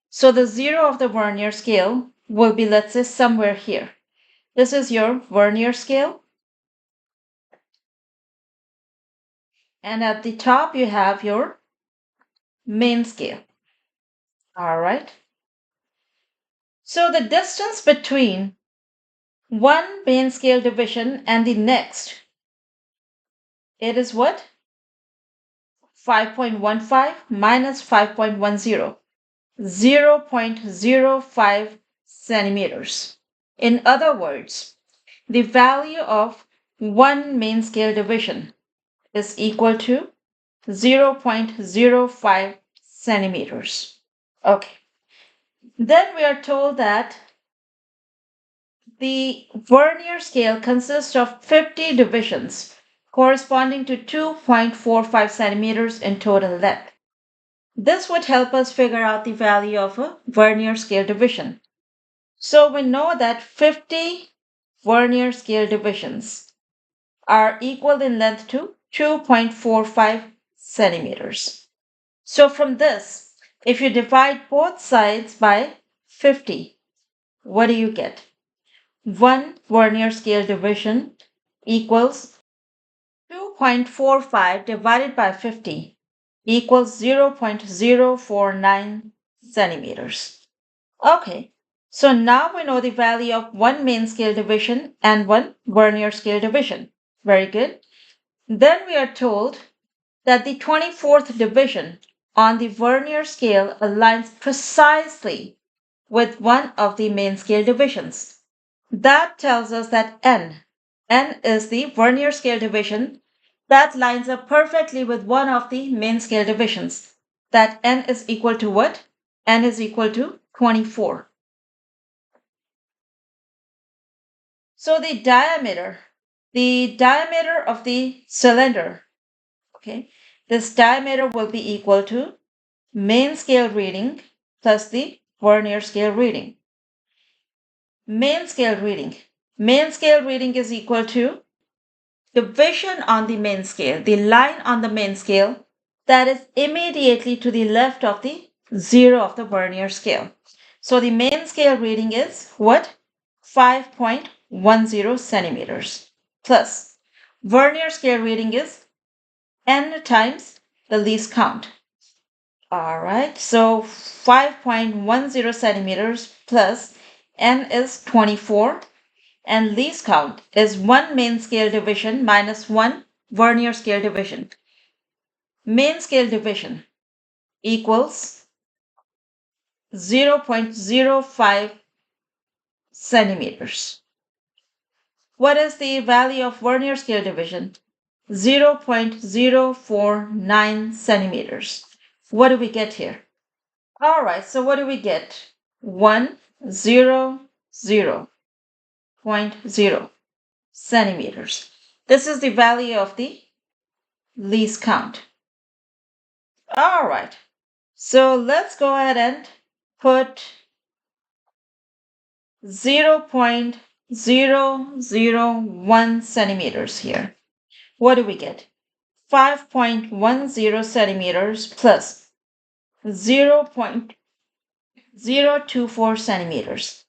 So the zero of the Vernier scale will be, let's say, somewhere here. This is your Vernier scale. And at the top, you have your main scale. All right. So the distance between one main scale division and the next, it is what? 5.15 minus 5.10, 0.05 centimeters. In other words, the value of one main scale division is equal to 0.05 centimeters. Okay. Then we are told that the Vernier scale consists of 50 divisions corresponding to 2.45 centimeters in total length. This would help us figure out the value of a Vernier scale division. So we know that 50 Vernier scale divisions are equal in length to 2.45 centimeters. So from this, if you divide both sides by 50, what do you get? One Vernier scale division equals 2.45 divided by 50 equals 0.049 centimeters. Okay, so now we know the value of one main scale division and one Vernier scale division. Very good. Then we are told that the 24th division on the Vernier scale aligns precisely with one of the main scale divisions. That tells us that N is the Vernier scale division that lines up perfectly with one of the main scale divisions. That N is equal to what? N is equal to 24. So the diameter of the cylinder, okay, this diameter will be equal to main scale reading plus the Vernier scale reading. Main scale reading. Main scale reading is equal to division on the main scale, the line on the main scale that is immediately to the left of the zero of the Vernier scale. So the main scale reading is what? 5.10 centimeters plus Vernier scale reading is N times the least count. All right, so 5.10 centimeters plus N is 24, and least count is one main scale division minus one Vernier scale division. Main scale division equals 0.05 centimeters. What is the value of Vernier scale division? 0.049 centimeters. What do we get here? All right, so what do we get? 100.0 centimeters. This is the value of the least count. All right, so let's go ahead and put 0.001 centimeters here. What do we get? 5.10 centimeters plus 0.024 centimeters.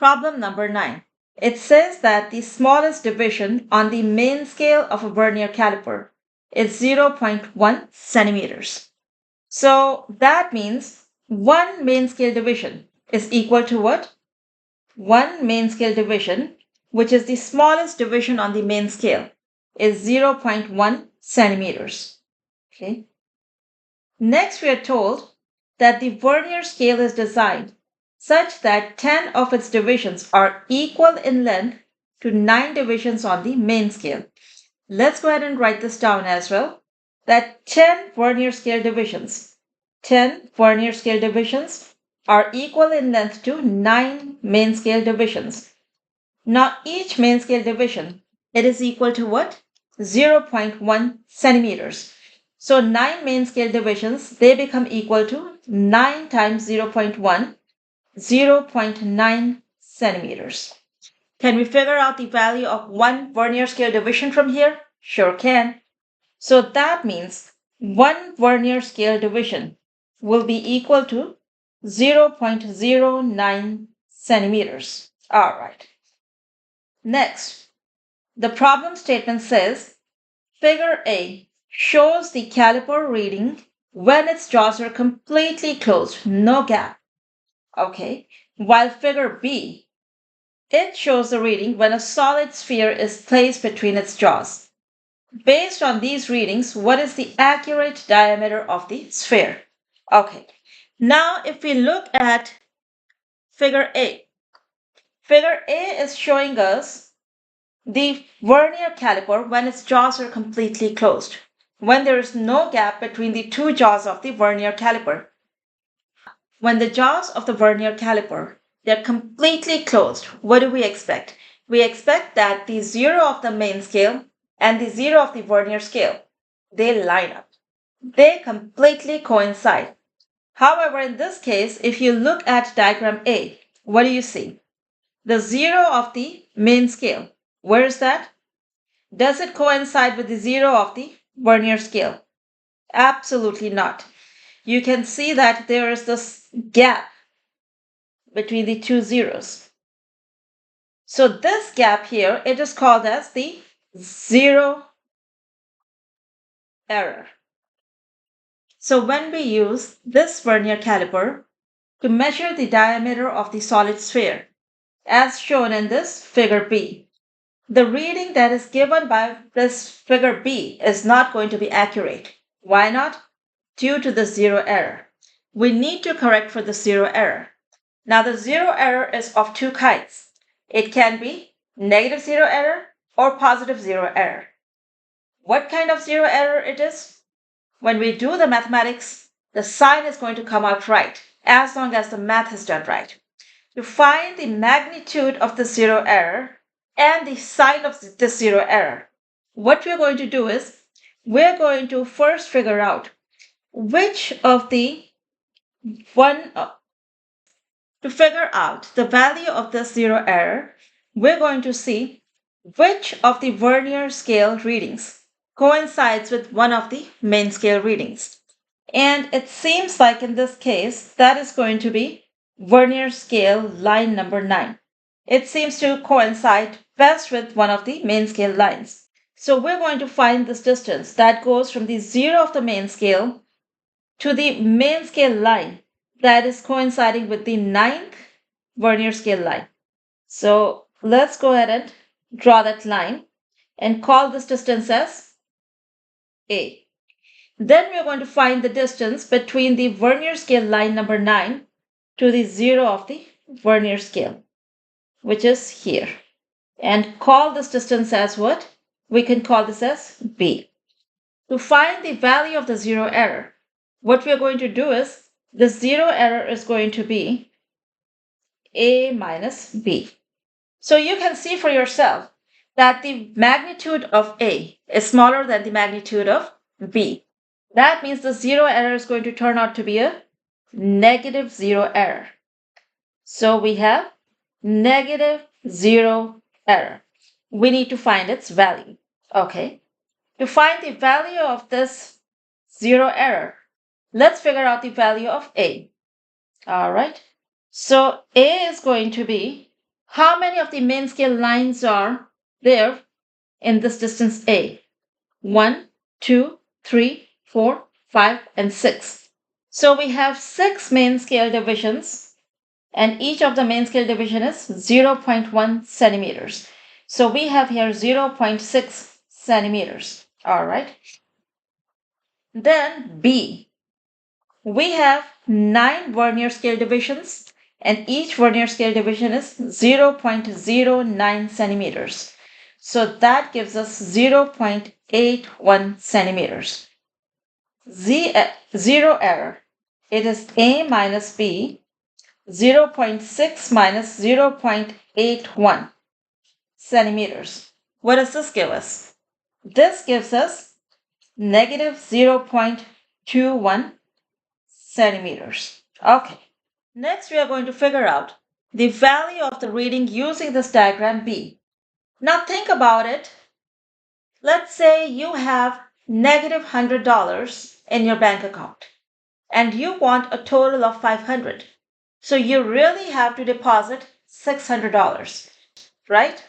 Problem number 9. It says that the smallest division on the main scale of a vernier caliper is 0.1 centimeters. So that means one main scale division is equal to what? One main scale division, which is the smallest division on the main scale, is 0.1 centimeters. Okay. Next, we are told that the vernier scale is designed such that 10 of its divisions are equal in length to 9 divisions on the main scale. Let's go ahead and write this down as well. That 10 vernier scale divisions are equal in length to 9 main scale divisions. Now each main scale division, it is equal to what? 0.1 centimeters. So 9 main scale divisions, they become equal to 9 times 0.1, 0.9 centimeters. Can we figure out the value of one vernier scale division from here? Sure can. So that means one vernier scale division will be equal to 0.09 centimeters. All right. Next, the problem statement says Figure A shows the caliper reading when its jaws are completely closed, no gap. Okay, while figure B, it shows the reading when a solid sphere is placed between its jaws. Based on these readings, what is the accurate diameter of the sphere? Okay, now if we look at figure A, figure A is showing us the vernier caliper when its jaws are completely closed, when there is no gap between the two jaws of the vernier caliper. When the jaws of the vernier caliper, they're completely closed, what do we expect? We expect that the zero of the main scale and the zero of the vernier scale, they line up. They completely coincide. However, in this case, if you look at diagram A, what do you see? The zero of the main scale. Where is that? Does it coincide with the zero of the vernier scale? Absolutely not. You can see that there is this gap between the two zeros. So this gap here, it is called as the zero error. So when we use this vernier caliper to measure the diameter of the solid sphere, as shown in this figure B, the reading that is given by this figure B is not going to be accurate. Why not? Due to the zero error. We need to correct for the zero error. Now the zero error is of two kinds. It can be negative zero error or positive zero error. What kind of zero error it is? When we do the mathematics, the sign is going to come out right as long as the math is done right. To find the magnitude of the zero error and the sign of the zero error, what we're going to do is we're going to first figure out which of the one to figure out the value of the zero error, we're going to see which of the vernier scale readings coincides with one of the main scale readings. And it seems like in this case, that is going to be vernier scale line number 9. It seems to coincide best with one of the main scale lines. So we're going to find this distance that goes from the zero of the main scale to the main scale line that is coinciding with the 9th vernier scale line. So let's go ahead and draw that line and call this distance as A. Then we're going to find the distance between the vernier scale line number 9 to the zero of the vernier scale, which is here. And call this distance as what? We can call this as B. To find the value of the zero error, what we are going to do is the zero error is going to be A minus B. So you can see for yourself that the magnitude of A is smaller than the magnitude of B. That means the zero error is going to turn out to be a negative zero error. So we have negative zero error. We need to find its value. Okay. To find the value of this zero error, let's figure out the value of A. All right. So A is going to be How many of the main scale lines are there in this distance A? 1, 2, 3, 4, 5, and 6. So we have 6 main scale divisions, and each of the main scale division is 0.1 centimeters. So we have here 0.6 centimeters. All right. Then B. We have 9 vernier scale divisions, and each vernier scale division is 0.09 centimeters. So that gives us 0.81 centimeters. Zero error. It is A minus B, 0.6 minus 0.81 centimeters. What does this give us? This gives us negative 0.21 centimeters. Okay. Next, we are going to figure out the value of the reading using this diagram B. Now think about it. Let's say you have negative $100 in your bank account and you want a total of $500. So you really have to deposit $600, right?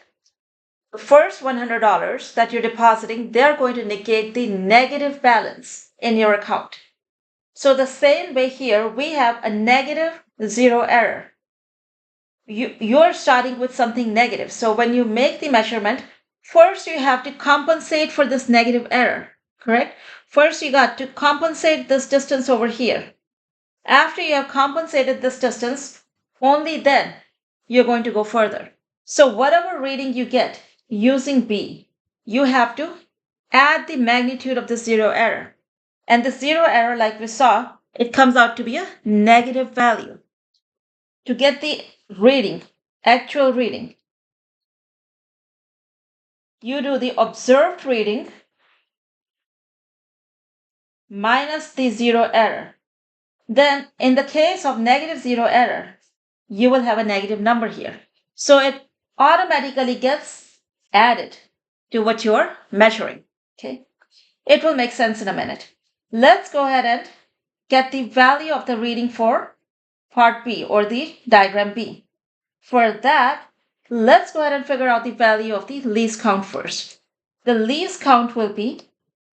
The first $100 that you're depositing, they're going to negate the negative balance in your account. So the same way here, we have a negative zero error. You're starting with something negative. So when you make the measurement, first you have to compensate for this negative error, correct? First you got to compensate this distance over here. After you have compensated this distance, only then you're going to go further. So whatever reading you get using B, you have to add the magnitude of the zero error. And the zero error, like we saw, it comes out to be a negative value. To get the reading, actual reading, you do the observed reading minus the zero error. Then in the case of negative zero error, you will have a negative number here. So it automatically gets added to what you're measuring. Okay, it will make sense in a minute. Let's go ahead and get the value of the reading for part B or the diagram B. For that, let's go ahead and figure out the value of the least count first. The least count will be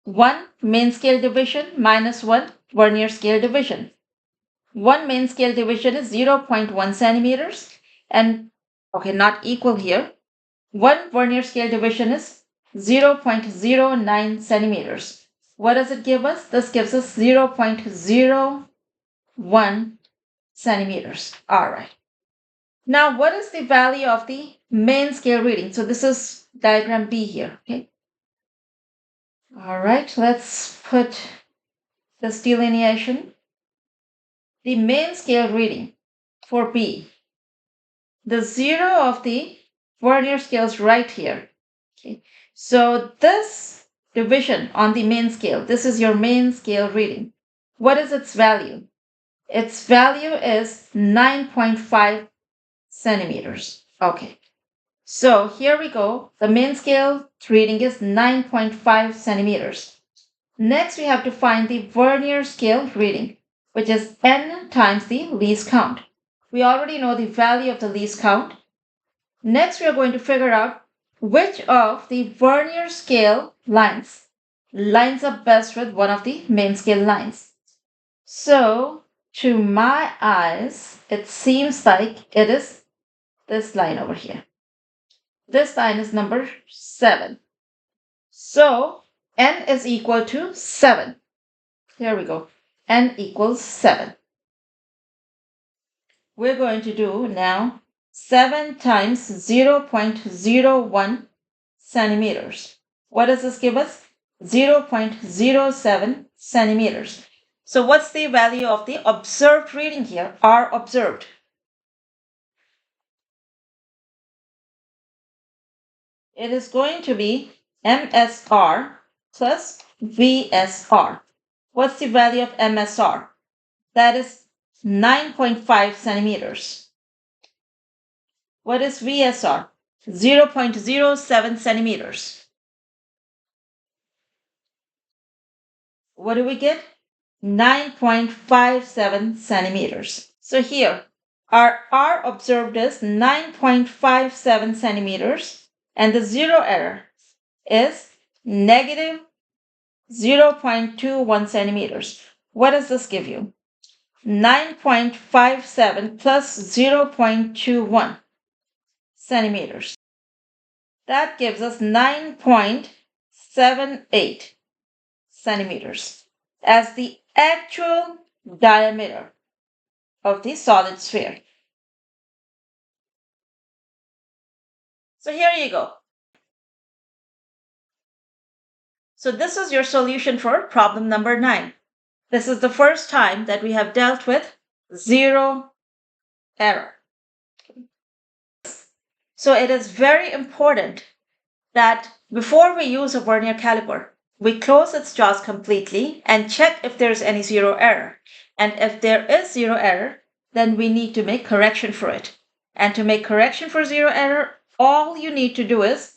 1 main scale division minus 1 vernier scale division. 1 main scale division is 0.1 centimeters and, okay, not equal here. 1 vernier scale division is 0.09 centimeters. What does it give us? This gives us 0.01 centimeters. All right. Now, what is the value of the main scale reading? So this is diagram B here, okay? All right, let's put this delineation. The main scale reading for B. The zero of the vernier scale is right here, okay? So this division on the main scale, this is your main scale reading. What is its value? Its value is 9.5 centimeters. Okay. So here we go. The main scale reading is 9.5 centimeters. Next, we have to find the vernier scale reading, which is n times the least count. We already know the value of the least count. Next, we are going to figure out which of the vernier scale lines lines up best with one of the main scale lines. So, to my eyes, it seems like it is this line over here. This line is number 7. So n is equal to 7. Here we go. N equals 7. We're going to do now 7 times 0.01 centimeters. What does this give us? 0.07 centimeters. So what's the value of the observed reading here? R observed. It is going to be MSR plus VSR. What's the value of MSR? That is 9.5 centimeters. What is VSR? 0.07 centimeters. What do we get? 9.57 centimeters. So here, Our R observed is 9.57 centimeters, and the zero error is negative 0.21 centimeters. What does this give you? 9.57 plus 0.21 centimeters. That gives us 9.78 centimeters as the actual diameter of the solid sphere. So here you go. So this is your solution for problem number 9. This is the first time that we have dealt with zero error. So it is very important that before we use a vernier caliper, we close its jaws completely and check if there's any zero error. And if there is zero error, then we need to make correction for it. And to make correction for zero error, all you need to do is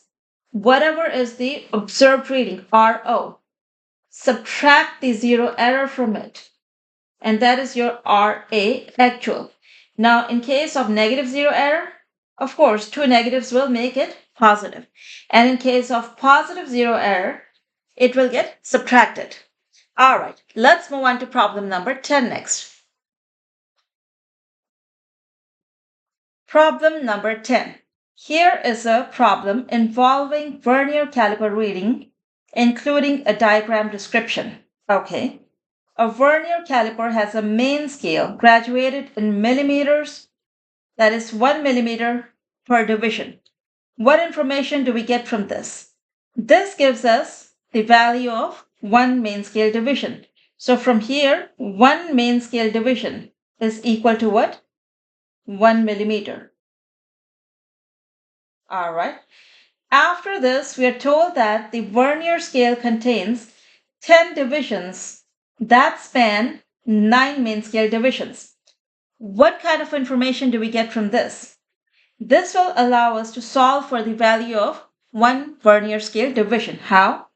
whatever is the observed reading, RO, subtract the zero error from it. And that is your RA actual. Now, in case of negative zero error, of course, two negatives will make it positive. And in case of positive zero error, it will get subtracted. All right, let's move on to problem number 10 next. Problem number 10. Here is a problem involving vernier caliper reading, including a diagram description. Okay. A vernier caliper has a main scale graduated in millimeters, that is 1 millimeter per division. What information do we get from this? This gives us the value of 1 main scale division. So from here, 1 main scale division is equal to what? 1 millimeter. All right. After this, we are told that the vernier scale contains 10 divisions that span 9 main scale divisions. What kind of information do we get from this? This will allow us to solve for the value of 1 vernier scale division. How?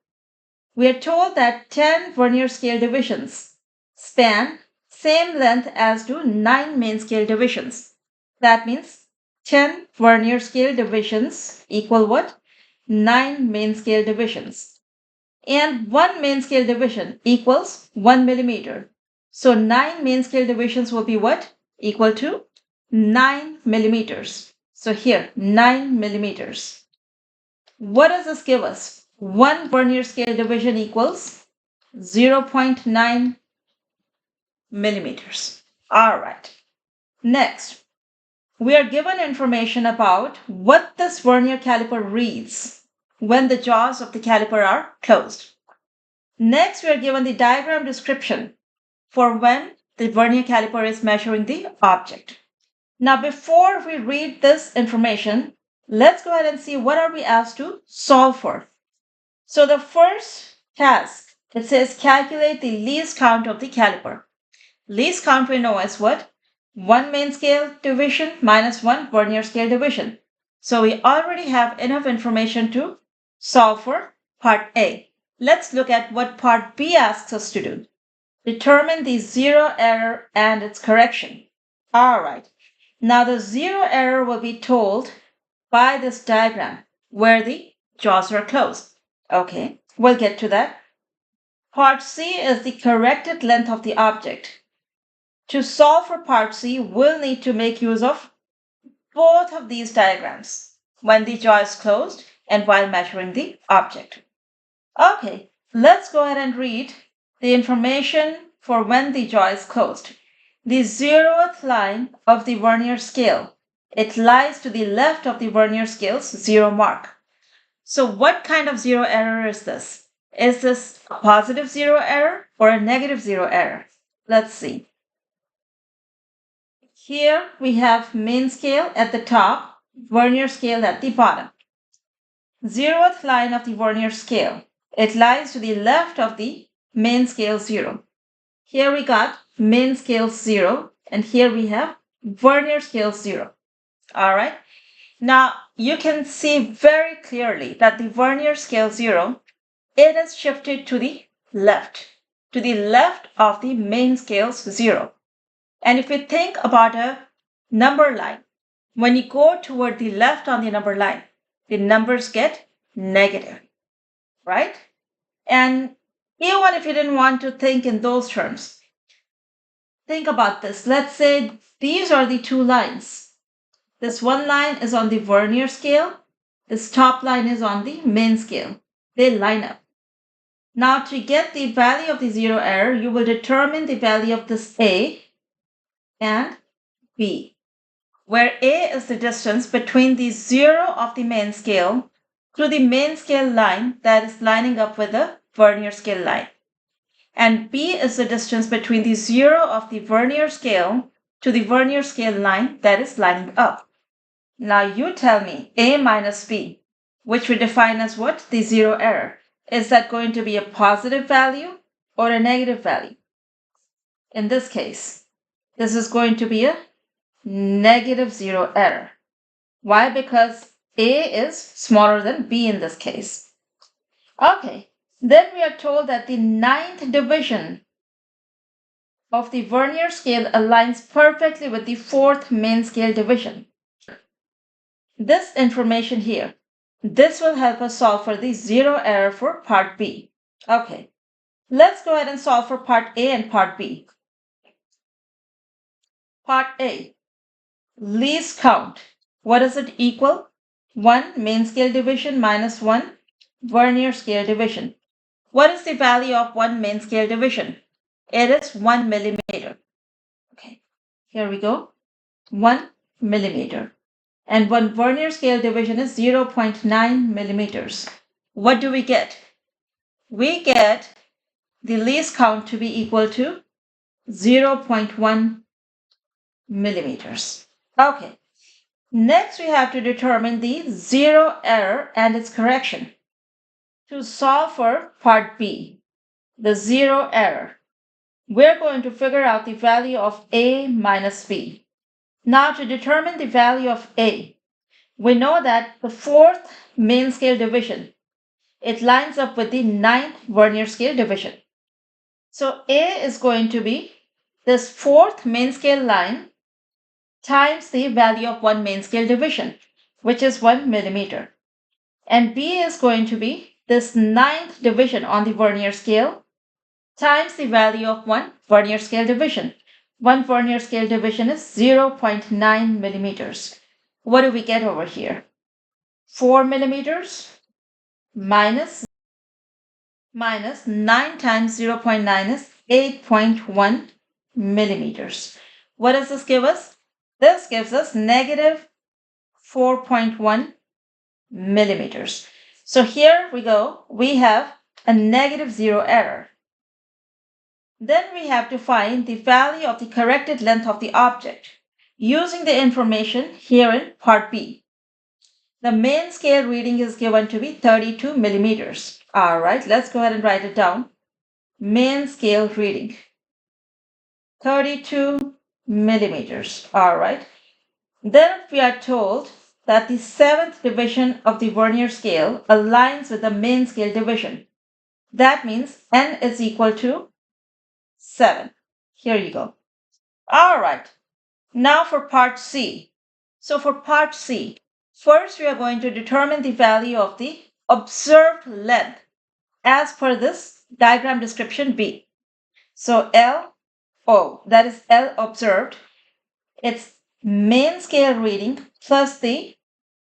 We are told that 10 vernier scale divisions span same length as do 9 main scale divisions. That means 10 vernier scale divisions equal what? 9 main scale divisions. And 1 main scale division equals 1 millimeter. So 9 main scale divisions will be what? Equal to 9 millimeters. So here, 9 millimeters. What does this give us? 1 vernier scale division equals 0.9 millimeters. All right. Next, we are given information about what this vernier caliper reads when the jaws of the caliper are closed. Next, we are given the diagram description for when the vernier caliper is measuring the object. Now, before we read this information, let's go ahead and see what are we asked to solve for. So the first task, it says calculate the least count of the caliper. Least count we know as what? 1 main scale division minus 1 vernier scale division. So we already have enough information to solve for part A. Let's look at what part B asks us to do. Determine the zero error and its correction. All right. Now the zero error will be told by this diagram where the jaws are closed. Okay, we'll get to that. Part C is the corrected length of the object. To solve for part C, we'll need to make use of both of these diagrams when the jaw is closed and while measuring the object. Okay, let's go ahead and read the information for when the jaw is closed. The 0th line of the vernier scale, it lies to the left of the vernier scale's 0 mark. So what kind of zero error is this? Is this a positive zero error or a negative zero error? Let's see. Here we have main scale at the top, vernier scale at the bottom. 0th line of the vernier scale, it lies to the left of the main scale 0. Here we got main scale 0, and here we have vernier scale 0. All right. Now you can see very clearly that the vernier scale 0, it is shifted to the left of the main scale's 0. And if we think about a number line. When you go toward the left on the number line, the numbers get negative, right? And even if you didn't want to think in those terms, think about this. Let's say these are the two lines. This one line is on the Vernier scale. This top line is on the main scale. They line up. Now to get the value of the zero error, you will determine the value of this A and B, where A is the distance between the zero of the main scale to the main scale line that is lining up with the Vernier scale line. And B is the distance between the zero of the Vernier scale to the Vernier scale line that is lining up. Now you tell me A minus B, which we define as what? The zero error. Is that going to be a positive value or a negative value? In this case, this is going to be a negative zero error. Why? Because A is smaller than B in this case. Okay, then we are told that the 9th division of the Vernier scale aligns perfectly with the 4th main scale division. This information here, this will help us solve for the zero error for part B. Okay, let's go ahead and solve for part A and part B. Part A, least count. What does it equal? 1 main scale division minus 1 Vernier scale division. What is the value of 1 main scale division? It is 1 millimeter. Okay, here we go. 1 millimeter. And 1 Vernier scale division is 0.9 millimeters. What do we get? We get the least count to be equal to 0.1 millimeters. Okay, next we have to determine the zero error and its correction. To solve for part B, the zero error, we're going to figure out the value of A minus B. Now to determine the value of A, we know that the 4th main scale division, it lines up with the 9th Vernier scale division. So A is going to be this 4th main scale line times the value of 1 main scale division, which is 1 millimeter. And B is going to be this 9th division on the Vernier scale times the value of 1 Vernier scale division. 1 Vernier scale division is 0.9 millimeters. What do we get over here? 4 millimeters minus 9 times 0.9 is 8.1 millimeters. What does this give us? This gives us negative 4.1 millimeters. So here we go. We have a negative zero error. Then we have to find the value of the corrected length of the object using the information here in part B. The main scale reading is given to be 32 millimeters. All right, let's go ahead and write it down. Main scale reading, 32 millimeters. All right. Then we are told that the 7th division of the Vernier scale aligns with the main scale division. That means n is equal to 7. Here you go. All right. Now for part C. So for part C, first we are going to determine the value of the observed length as per this diagram description B. So LO, that is L observed, it's main scale reading plus the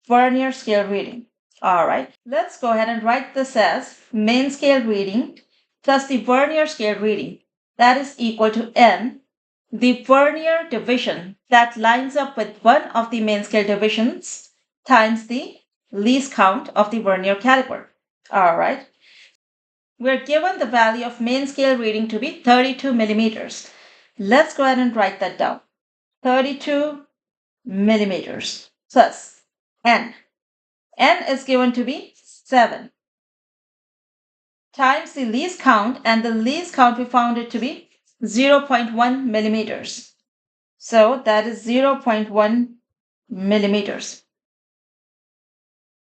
Vernier scale reading. All right, let's go ahead and write this as main scale reading plus the Vernier scale reading. That is equal to N, the Vernier division that lines up with one of the main scale divisions times the least count of the Vernier caliper. All right. We're given the value of main scale reading to be 32 millimeters. Let's go ahead and write that down. 32 millimeters plus N. N is given to be 7 times the least count, and the least count we found it to be 0.1 millimeters. So that is 0.1 millimeters.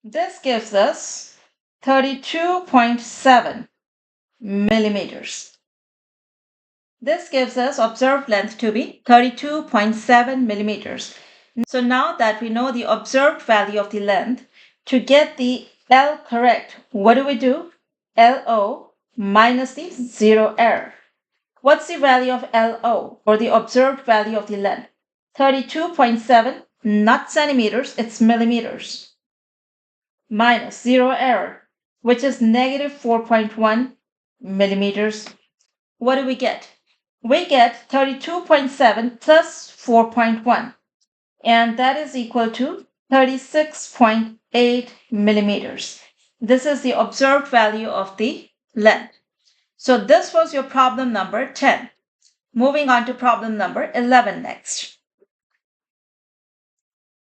This gives us 32.7 millimeters. This gives us observed length to be 32.7 millimeters. So now that we know the observed value of the length, to get the L correct, what do? LO minus the zero error. What's the value of LO, or the observed value of the length? 32.7, not centimeters, it's millimeters. Minus zero error, which is negative 4.1 millimeters. What do we get? We get 32.7 plus 4.1, and that is equal to 36.8 millimeters. This is the observed value of the length. So this was your problem number 10. Moving on to problem number 11 next.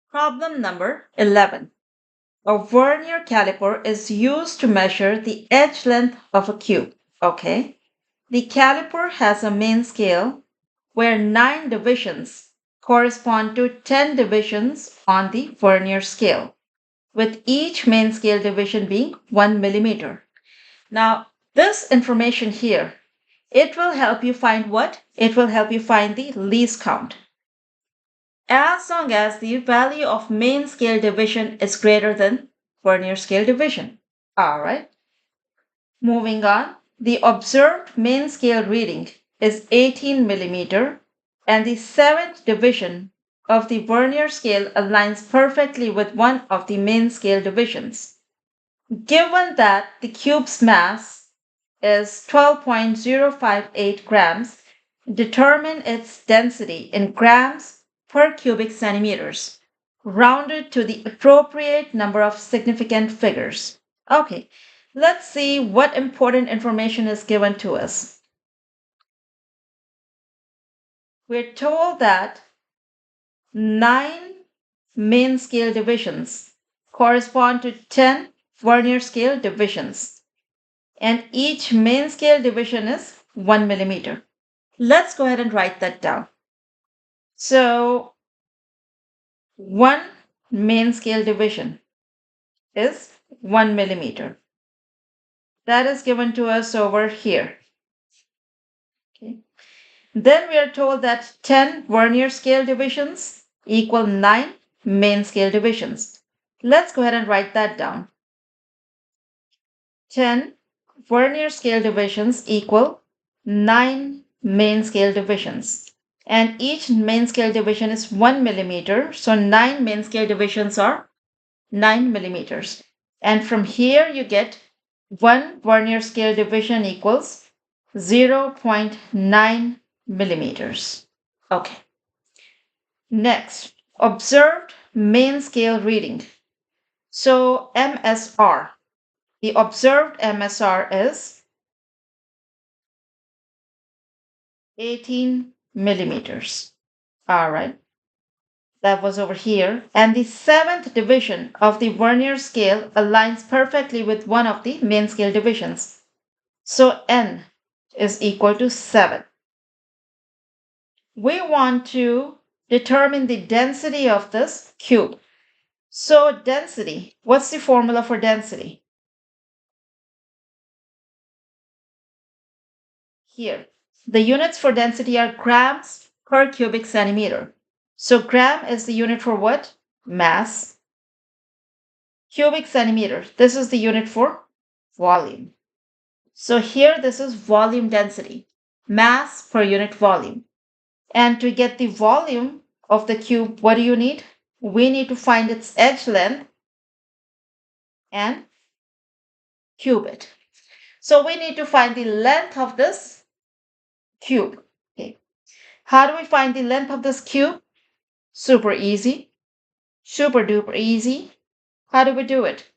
Problem number 11. A vernier caliper is used to measure the edge length of a cube. Okay. The caliper has a main scale where 9 divisions correspond to 10 divisions on the vernier scale, with each main scale division being 1 millimeter. Now, this information here, it will help you find what? It will help you find the least count. As long as the value of main scale division is greater than vernier scale division. All right. Moving on, the observed main scale reading is 18 millimeter, and the 7th division of the vernier scale aligns perfectly with one of the main scale divisions. Given that the cube's mass is 12.058 grams, determine its density in grams per cubic centimeters, rounded to the appropriate number of significant figures. Okay, let's see what important information is given to us. We're told that 9 main scale divisions correspond to 10 vernier scale divisions, and each main scale division is 1 millimeter. Let's go ahead and write that down. So, 1 main scale division is 1 millimeter. That is given to us over here. Okay. Then we are told that 10 vernier scale divisions equal 9 main scale divisions. Let's go ahead and write that down. 10 vernier scale divisions equal 9 main scale divisions. And each main scale division is 1 millimeter. So 9 main scale divisions are 9 millimeters. And from here you get 1 vernier scale division equals 0.9 millimeters. Okay. Next, observed main scale reading. So MSR. The observed MSR is 18 millimeters. All right. That was over here. And the 7th division of the vernier scale aligns perfectly with one of the main scale divisions. So N is equal to 7. We want to determine the density of this cube. So density, what's the formula for density? Here, the units for density are grams per cubic centimeter. So gram is the unit for what? Mass. Cubic centimeter, this is the unit for volume. So here this is volume density, mass per unit volume. And to get the volume of the cube, what do you need? We need to find its edge length and cube it. So we need to find the length of this cube. Okay. How do we find the length of this cube? Super easy. Super duper easy. How do we do it?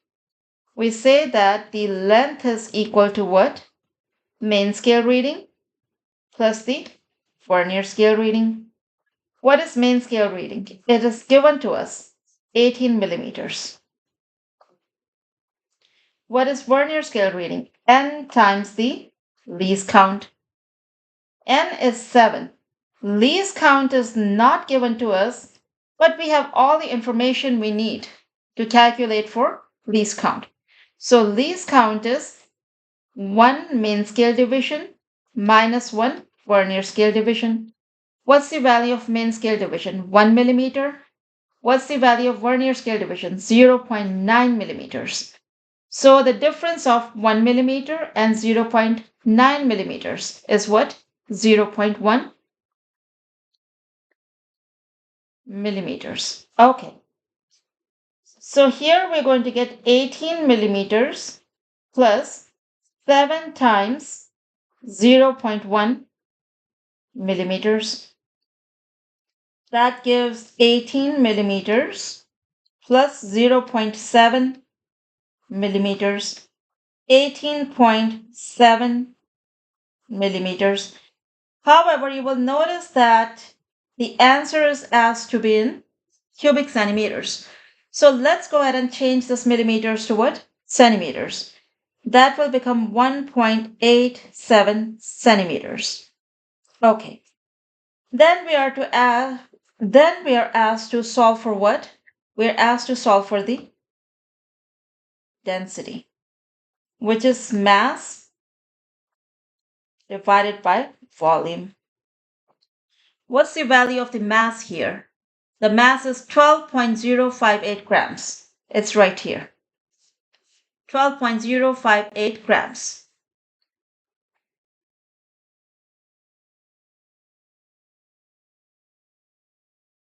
We say that the length is equal to what? Main scale reading plus the vernier scale reading. What is main scale reading? It is given to us 18 millimeters. What is vernier scale reading? N times the least count. N is 7. Least count is not given to us, but we have all the information we need to calculate for least count. So least count is 1 main scale division minus 1 vernier scale division. What's the value of main scale division? 1 millimeter. What's the value of Vernier scale division? 0.9 millimeters. So the difference of 1 millimeter and 0.9 millimeters is what? 0.1 millimeters. Okay. So here we're going to get 18 millimeters plus 7 times 0.1 millimeters. That gives 18 millimeters plus 0.7 millimeters, 18.7 millimeters. However, you will notice that the answer is asked to be in cubic centimeters. So let's go ahead and change this millimeters to what? Centimeters. That will become 1.87 centimeters. Okay. Then we are asked to solve for what? We're asked to solve for the density, which is mass divided by volume. What's the value of the mass here? The mass is 12.058 grams. It's right here. 12.058 grams.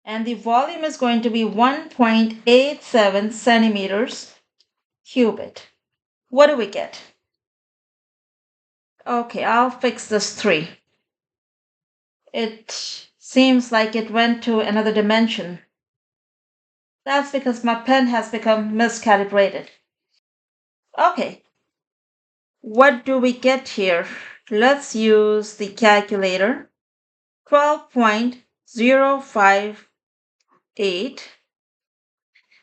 And the volume is going to be 1.87 centimeters cubed. What do we get? Okay, I'll fix this 3. It seems like it went to another dimension. That's because my pen has become miscalibrated. Okay, what do we get here? Let's use the calculator. 12.058.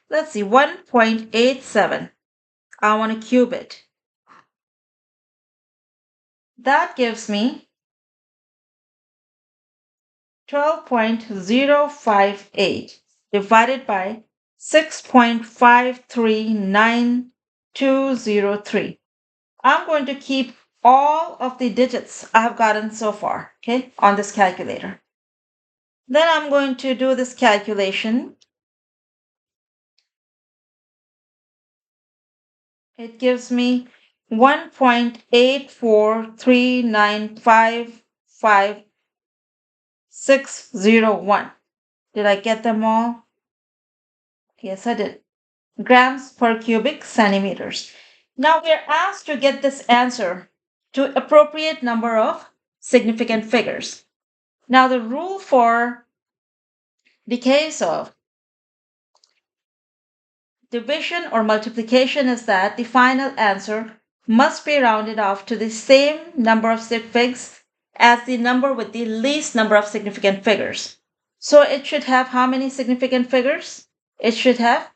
Let's see, 1.87. I want to cube it. That gives me 12.058 divided by 6.539203. I'm going to keep all of the digits I have gotten so far, okay, on this calculator. Then I'm going to do this calculation. It gives me 1.843955601. Did I get them all? Yes, I did. Grams per cubic centimeters. Now we're asked to get this answer to appropriate number of significant figures. Now the rule for the case of division or multiplication is that the final answer must be rounded off to the same number of sig figs as the number with the least number of significant figures. So it should have how many significant figures? It should have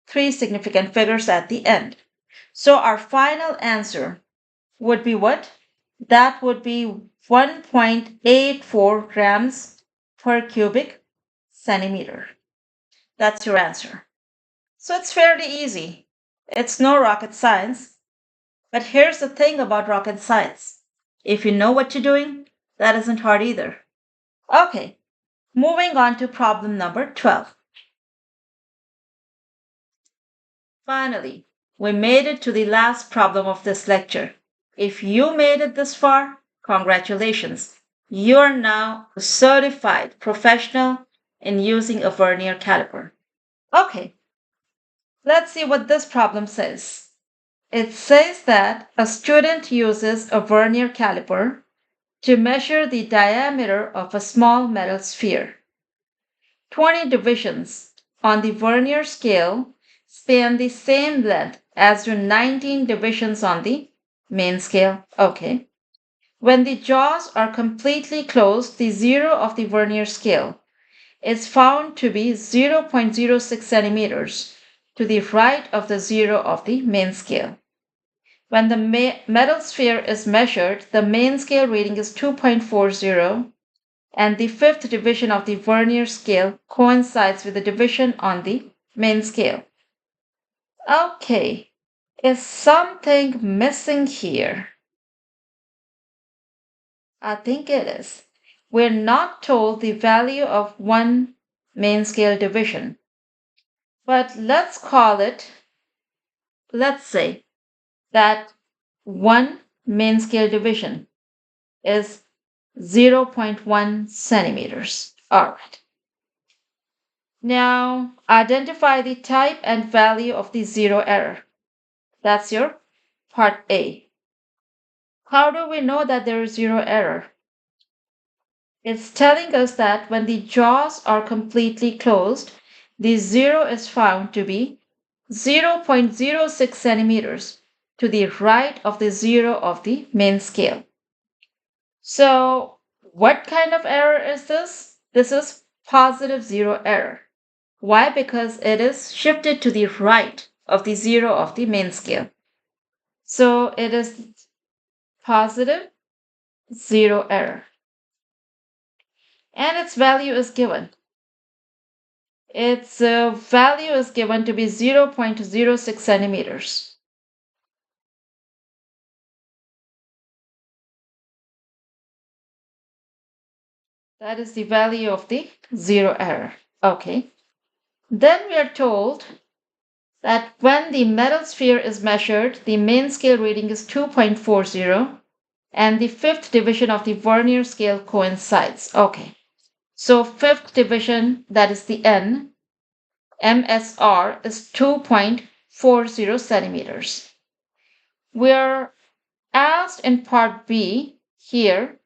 3 significant figures at the end. So our final answer would be what? That would be 1.84 grams per cubic centimeter. That's your answer. So it's fairly easy. It's no rocket science. But here's the thing about rocket science. If you know what you're doing, that isn't hard either. Okay, moving on to problem number 12. Finally, we made it to the last problem of this lecture. If you made it this far, congratulations. You're now a certified professional in using a Vernier caliper. Okay, let's see what this problem says. It says that a student uses a Vernier caliper to measure the diameter of a small metal sphere. 20 divisions on the Vernier scale span the same length as do 19 divisions on the main scale. Okay. When the jaws are completely closed, the zero of the Vernier scale is found to be 0.06 centimeters to the right of the zero of the main scale. When the metal sphere is measured, the main scale reading is 2.40, and the fifth division of the Vernier scale coincides with the division on the main scale. Okay, is something missing here? I think it is. We're not told the value of one main scale division. But let's say that one main scale division is 0.1 centimeters. All right. Now, identify the type and value of the zero error. That's your part A. How do we know that there is zero error? It's telling us that when the jaws are completely closed, the zero is found to be 0.06 centimeters to the right of the zero of the main scale. So, what kind of error is this? This is positive zero error. Why? Because it is shifted to the right of the zero of the main scale. So, it is positive zero error. And its value is given. Its value is given to be 0.06 centimeters. That is the value of the zero error. Okay. Then we are told that when the metal sphere is measured, the main scale reading is 2.40 and the fifth division of the Vernier scale coincides. Okay. So fifth division, that is the N, MSR is 2.40 centimeters. We're asked in part B here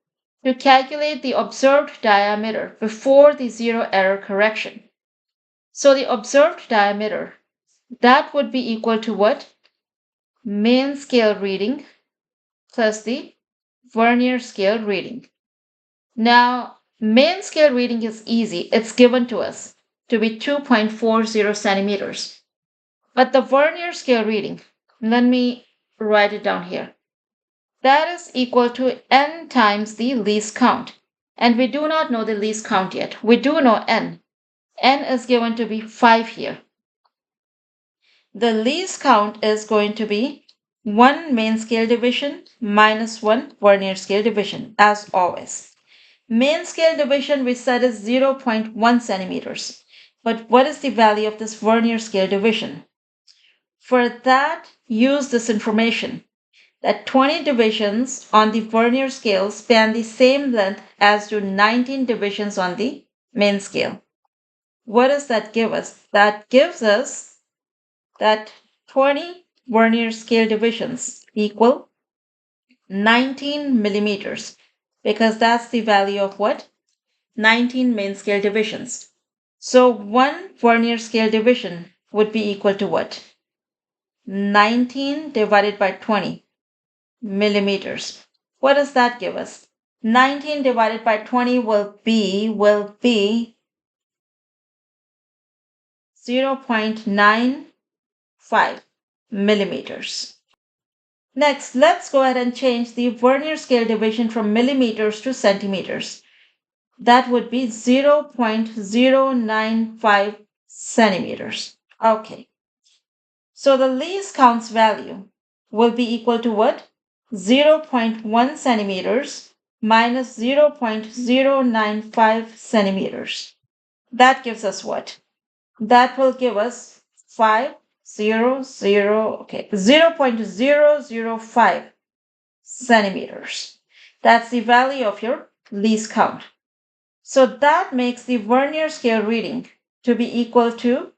to calculate the observed diameter before the zero error correction. So the observed diameter, that would be equal to what? Main scale reading plus the Vernier scale reading. Now, main scale reading is easy. It's given to us to be 2.40 centimeters. But the Vernier scale reading, let me write it down here. That is equal to n times the least count. And we do not know the least count yet. We do know n. N is given to be 5 here. The least count is going to be 1 main scale division minus 1 Vernier scale division, as always. Main scale division we said is 0.1 centimeters. But what is the value of this Vernier scale division? For that, use this information that 20 divisions on the Vernier scale span the same length as do 19 divisions on the main scale. What does that give us? That gives us that 20 Vernier scale divisions equal 19 millimeters, because that's the value of what? 19 main scale divisions. So one Vernier scale division would be equal to what? 19 divided by 20 millimeters. What does that give us? 19 divided by 20 will be 0.95 millimeters. Next, let's go ahead and change the Vernier scale division from millimeters to centimeters. That would be 0.095 centimeters. Okay. So the least counts value will be equal to what? 0.1 centimeters minus 0.095 centimeters. That gives us what? That will give us 0.005 centimeters. That's the value of your least count. So that makes the Vernier scale reading to be equal to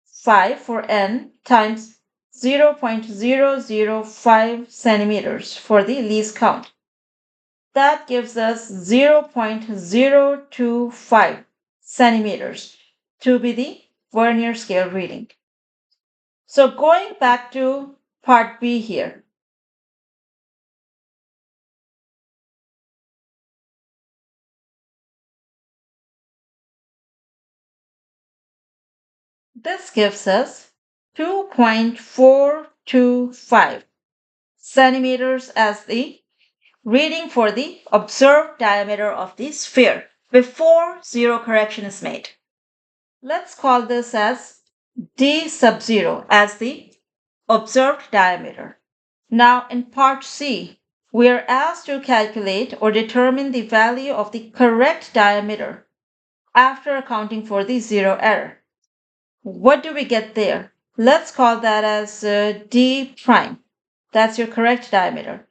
5 for n times 0.005 centimeters for the least count. That gives us 0.025 centimeters to be the Vernier scale reading. So going back to part B here. This gives us 2.425 centimeters as the reading for the observed diameter of the sphere before zero correction is made. Let's call this as d sub 0 as the observed diameter. Now in part C, we are asked to calculate or determine the value of the correct diameter after accounting for the zero error. What do we get there? Let's call that as d prime. That's your correct diameter.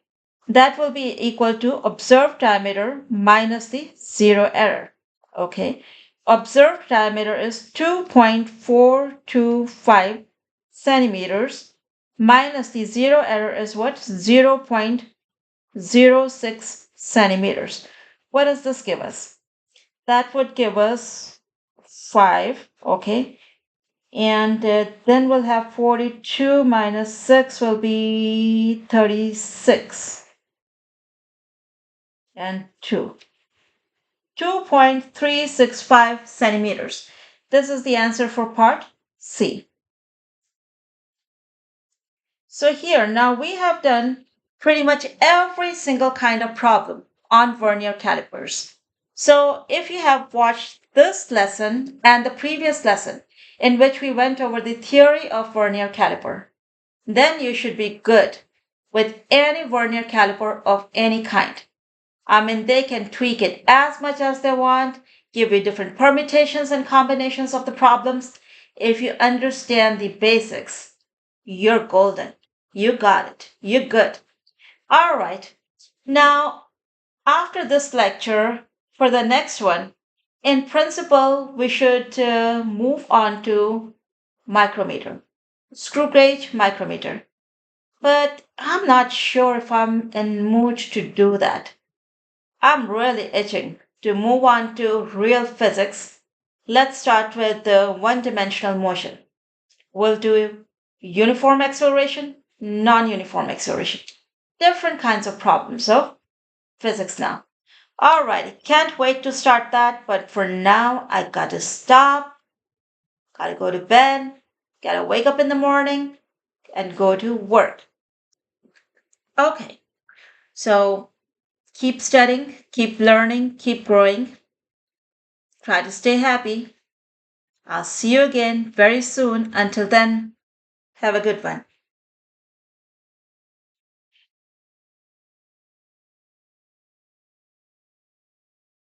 That will be equal to observed diameter minus the zero error. Okay. Observed diameter is 2.425 centimeters minus the zero error is what? 0.06 centimeters. What does this give us? That would give us 5, okay? And then we'll have 42 minus 6 will be 36 and 2. 2.365 centimeters. This is the answer for part C. So here, now we have done pretty much every single kind of problem on vernier calipers. So if you have watched this lesson and the previous lesson in which we went over the theory of vernier caliper, then you should be good with any vernier caliper of any kind. I mean, they can tweak it as much as they want, give you different permutations and combinations of the problems. If you understand the basics, you're golden. You got it. You're good. All right. Now, after this lecture, for the next one, in principle, we should move on to micrometer, screw gauge micrometer. But I'm not sure if I'm in mood to do that. I'm really itching to move on to real physics. Let's start with the one-dimensional motion. We'll do uniform acceleration, non-uniform acceleration. Different kinds of problems. So, physics now. Alrighty, can't wait to start that, but for now, I gotta stop, gotta go to bed, gotta wake up in the morning, and go to work. Okay, so keep studying, keep learning, keep growing. Try to stay happy. I'll see you again very soon. Until then, have a good one.